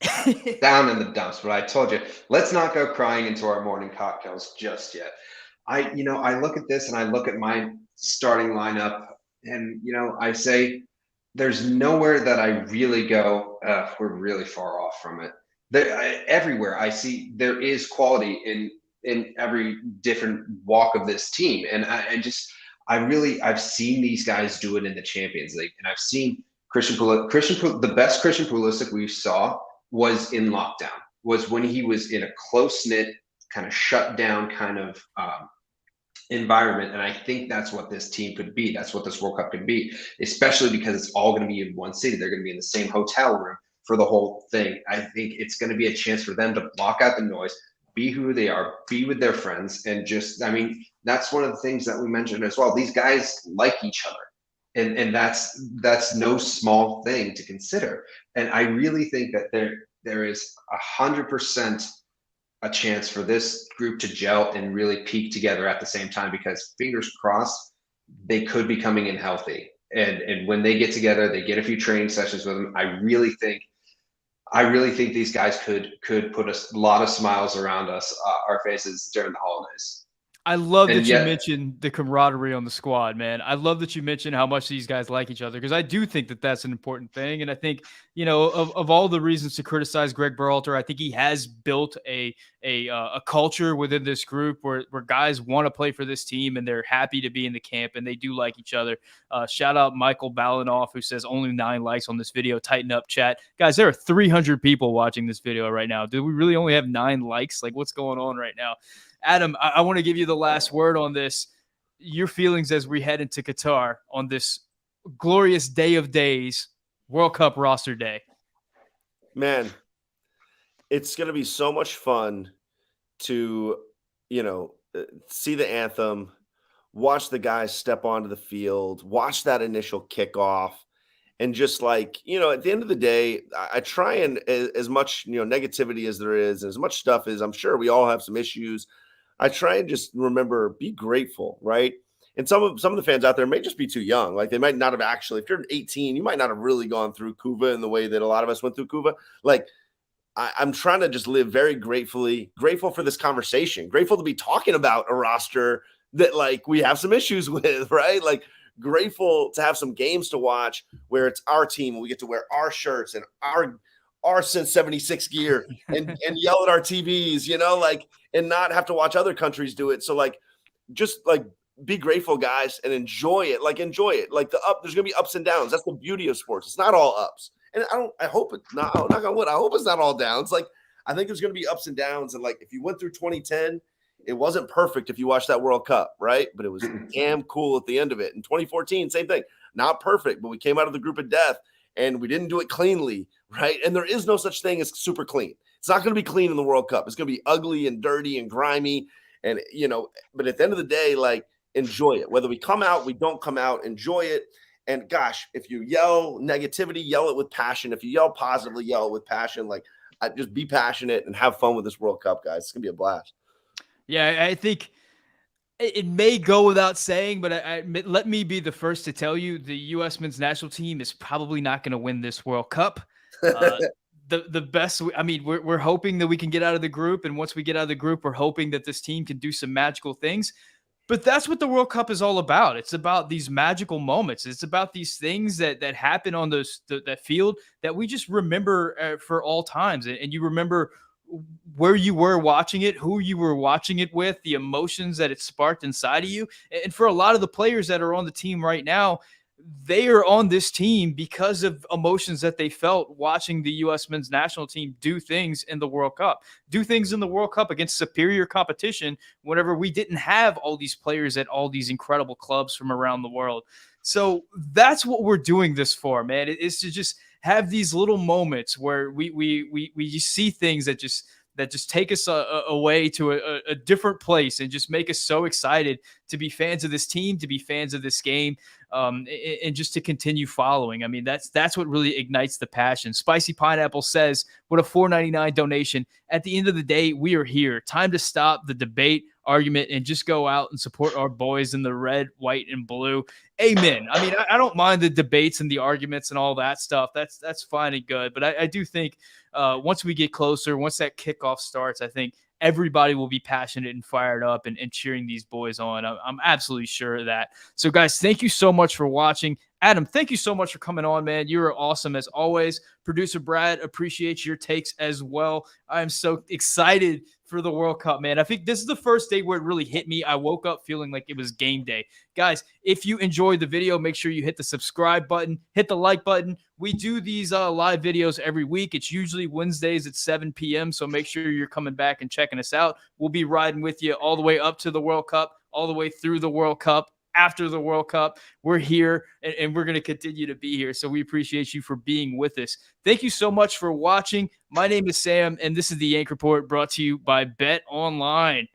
Speaker 2: down in the dumps. But I told you, let's not go crying into our morning cocktails just yet. I look at this and I look at my starting lineup, and I say there's nowhere that I really go. We're really far off from it. Everywhere I see there is quality in every different walk of this team, and I've seen these guys do it in the Champions League, and I've seen the best Christian Pulisic we saw was in lockdown, was when he was in a close knit, kind of shut down kind of environment. And I think that's what this team could be. That's what this World Cup could be, especially because it's all going to be in one city. They're going to be in the same hotel room for the whole thing. I think it's going to be a chance for them to block out the noise, be who they are, be with their friends, and that's one of the things that we mentioned as well. These guys like each other. And that's no small thing to consider. And I really think that there is 100% a chance for this group to gel and really peak together at the same time, because fingers crossed, they could be coming in healthy. And when they get together, they get a few training sessions with them. I really think these guys could put a lot of smiles around our faces during the holidays.
Speaker 1: I love that you mentioned the camaraderie on the squad, man. I love that you mentioned how much these guys like each other, because I do think that that's an important thing. And I think, of all the reasons to criticize Greg Berhalter, I think he has built a culture within this group where guys want to play for this team and they're happy to be in the camp and they do like each other. Shout out Michael Balinoff, who says only 9 likes on this video. Tighten up, chat. Guys, there are 300 people watching this video right now. Do we really only have 9 likes? Like, what's going on right now? Adam, I want to give you the last word on this. Your feelings as we head into Qatar on this glorious day of days, World Cup roster day.
Speaker 3: Man, it's going to be so much fun to, see the anthem, watch the guys step onto the field, watch that initial kickoff. And just at the end of the day, I try and as much, negativity as there is, and as much stuff as I'm sure we all have some issues, I try and just remember, be grateful, right? And some of the fans out there may just be too young. Like, they might not have actually, if you're 18, you might not have really gone through Cuba in the way that a lot of us went through Cuba. Like, I'm trying to just live very grateful for this conversation, grateful to be talking about a roster that we have some issues with, right? Like, grateful to have some games to watch where it's our team and we get to wear our shirts and our since 76 gear and yell at our TVs, and not have to watch other countries do it. So just be grateful, guys, and enjoy it. Enjoy it. There's gonna be ups and downs. That's the beauty of sports. It's not all ups. And I hope it's not, knock on wood, I hope it's not all downs. I think there's gonna be ups and downs. And if you went through 2010, it wasn't perfect if you watched that World Cup, right? But it was damn cool at the end of it. In 2014, same thing. Not perfect, but we came out of the group of death and we didn't do it cleanly, right? And there is no such thing as super clean. It's not going to be clean in the World Cup. It's going to be ugly and dirty and grimy. And, but at the end of the day, enjoy it. Whether we come out, we don't come out, enjoy it. And gosh, if you yell negativity, yell it with passion. If you yell positively, yell it with passion. Just be passionate and have fun with this World Cup, guys. It's going to be a blast.
Speaker 1: Yeah, I think it may go without saying, but let me be the first to tell you the U.S. men's national team is probably not going to win this World Cup. The best, we're hoping that we can get out of the group. And once we get out of the group, we're hoping that this team can do some magical things. But that's what the World Cup is all about. It's about these magical moments. It's about these things that happen on that field that we just remember for all times. And you remember where you were watching it, who you were watching it with, the emotions that it sparked inside of you. And for a lot of the players that are on the team right now, they are on this team because of emotions that they felt watching the U.S. men's national team do things in the World Cup against superior competition whenever we didn't have all these players at all these incredible clubs from around the world. So that's what we're doing this for, man. It's to just have these little moments where we just see things that just take us away to a different place and just make us so excited to be fans of this team, to be fans of this game. and just to continue following. I mean, that's what really ignites the passion. Spicy Pineapple says, with a $4.99 donation, at the end of the day, we are here. Time to stop the debate, argument, and just go out and support our boys in the red, white, and blue. Amen. I mean, I don't mind the debates and the arguments and all that stuff. That's fine and good. But I do think once we get closer, once that kickoff starts, I think everybody will be passionate and fired up and cheering these boys on. I'm absolutely sure of that. So, guys, thank you so much for watching. Adam, thank you so much for coming on, man. You are awesome as always. Producer Brad, appreciate your takes as well. I am so excited for the World Cup, man. I think this is the first day where it really hit me. I woke up feeling like it was game day. Guys, if you enjoyed the video, make sure you hit the subscribe button, hit the like button. We do these live videos every week. It's usually Wednesdays at 7 p.m., so make sure you're coming back and checking us out. We'll be riding with you all the way up to the World Cup, all the way through the World Cup, after the World Cup. We're here, and we're going to continue to be here, so we appreciate you for being with us. Thank you so much for watching. My name is Sam, and this is the Yank Report brought to you by Bet Online.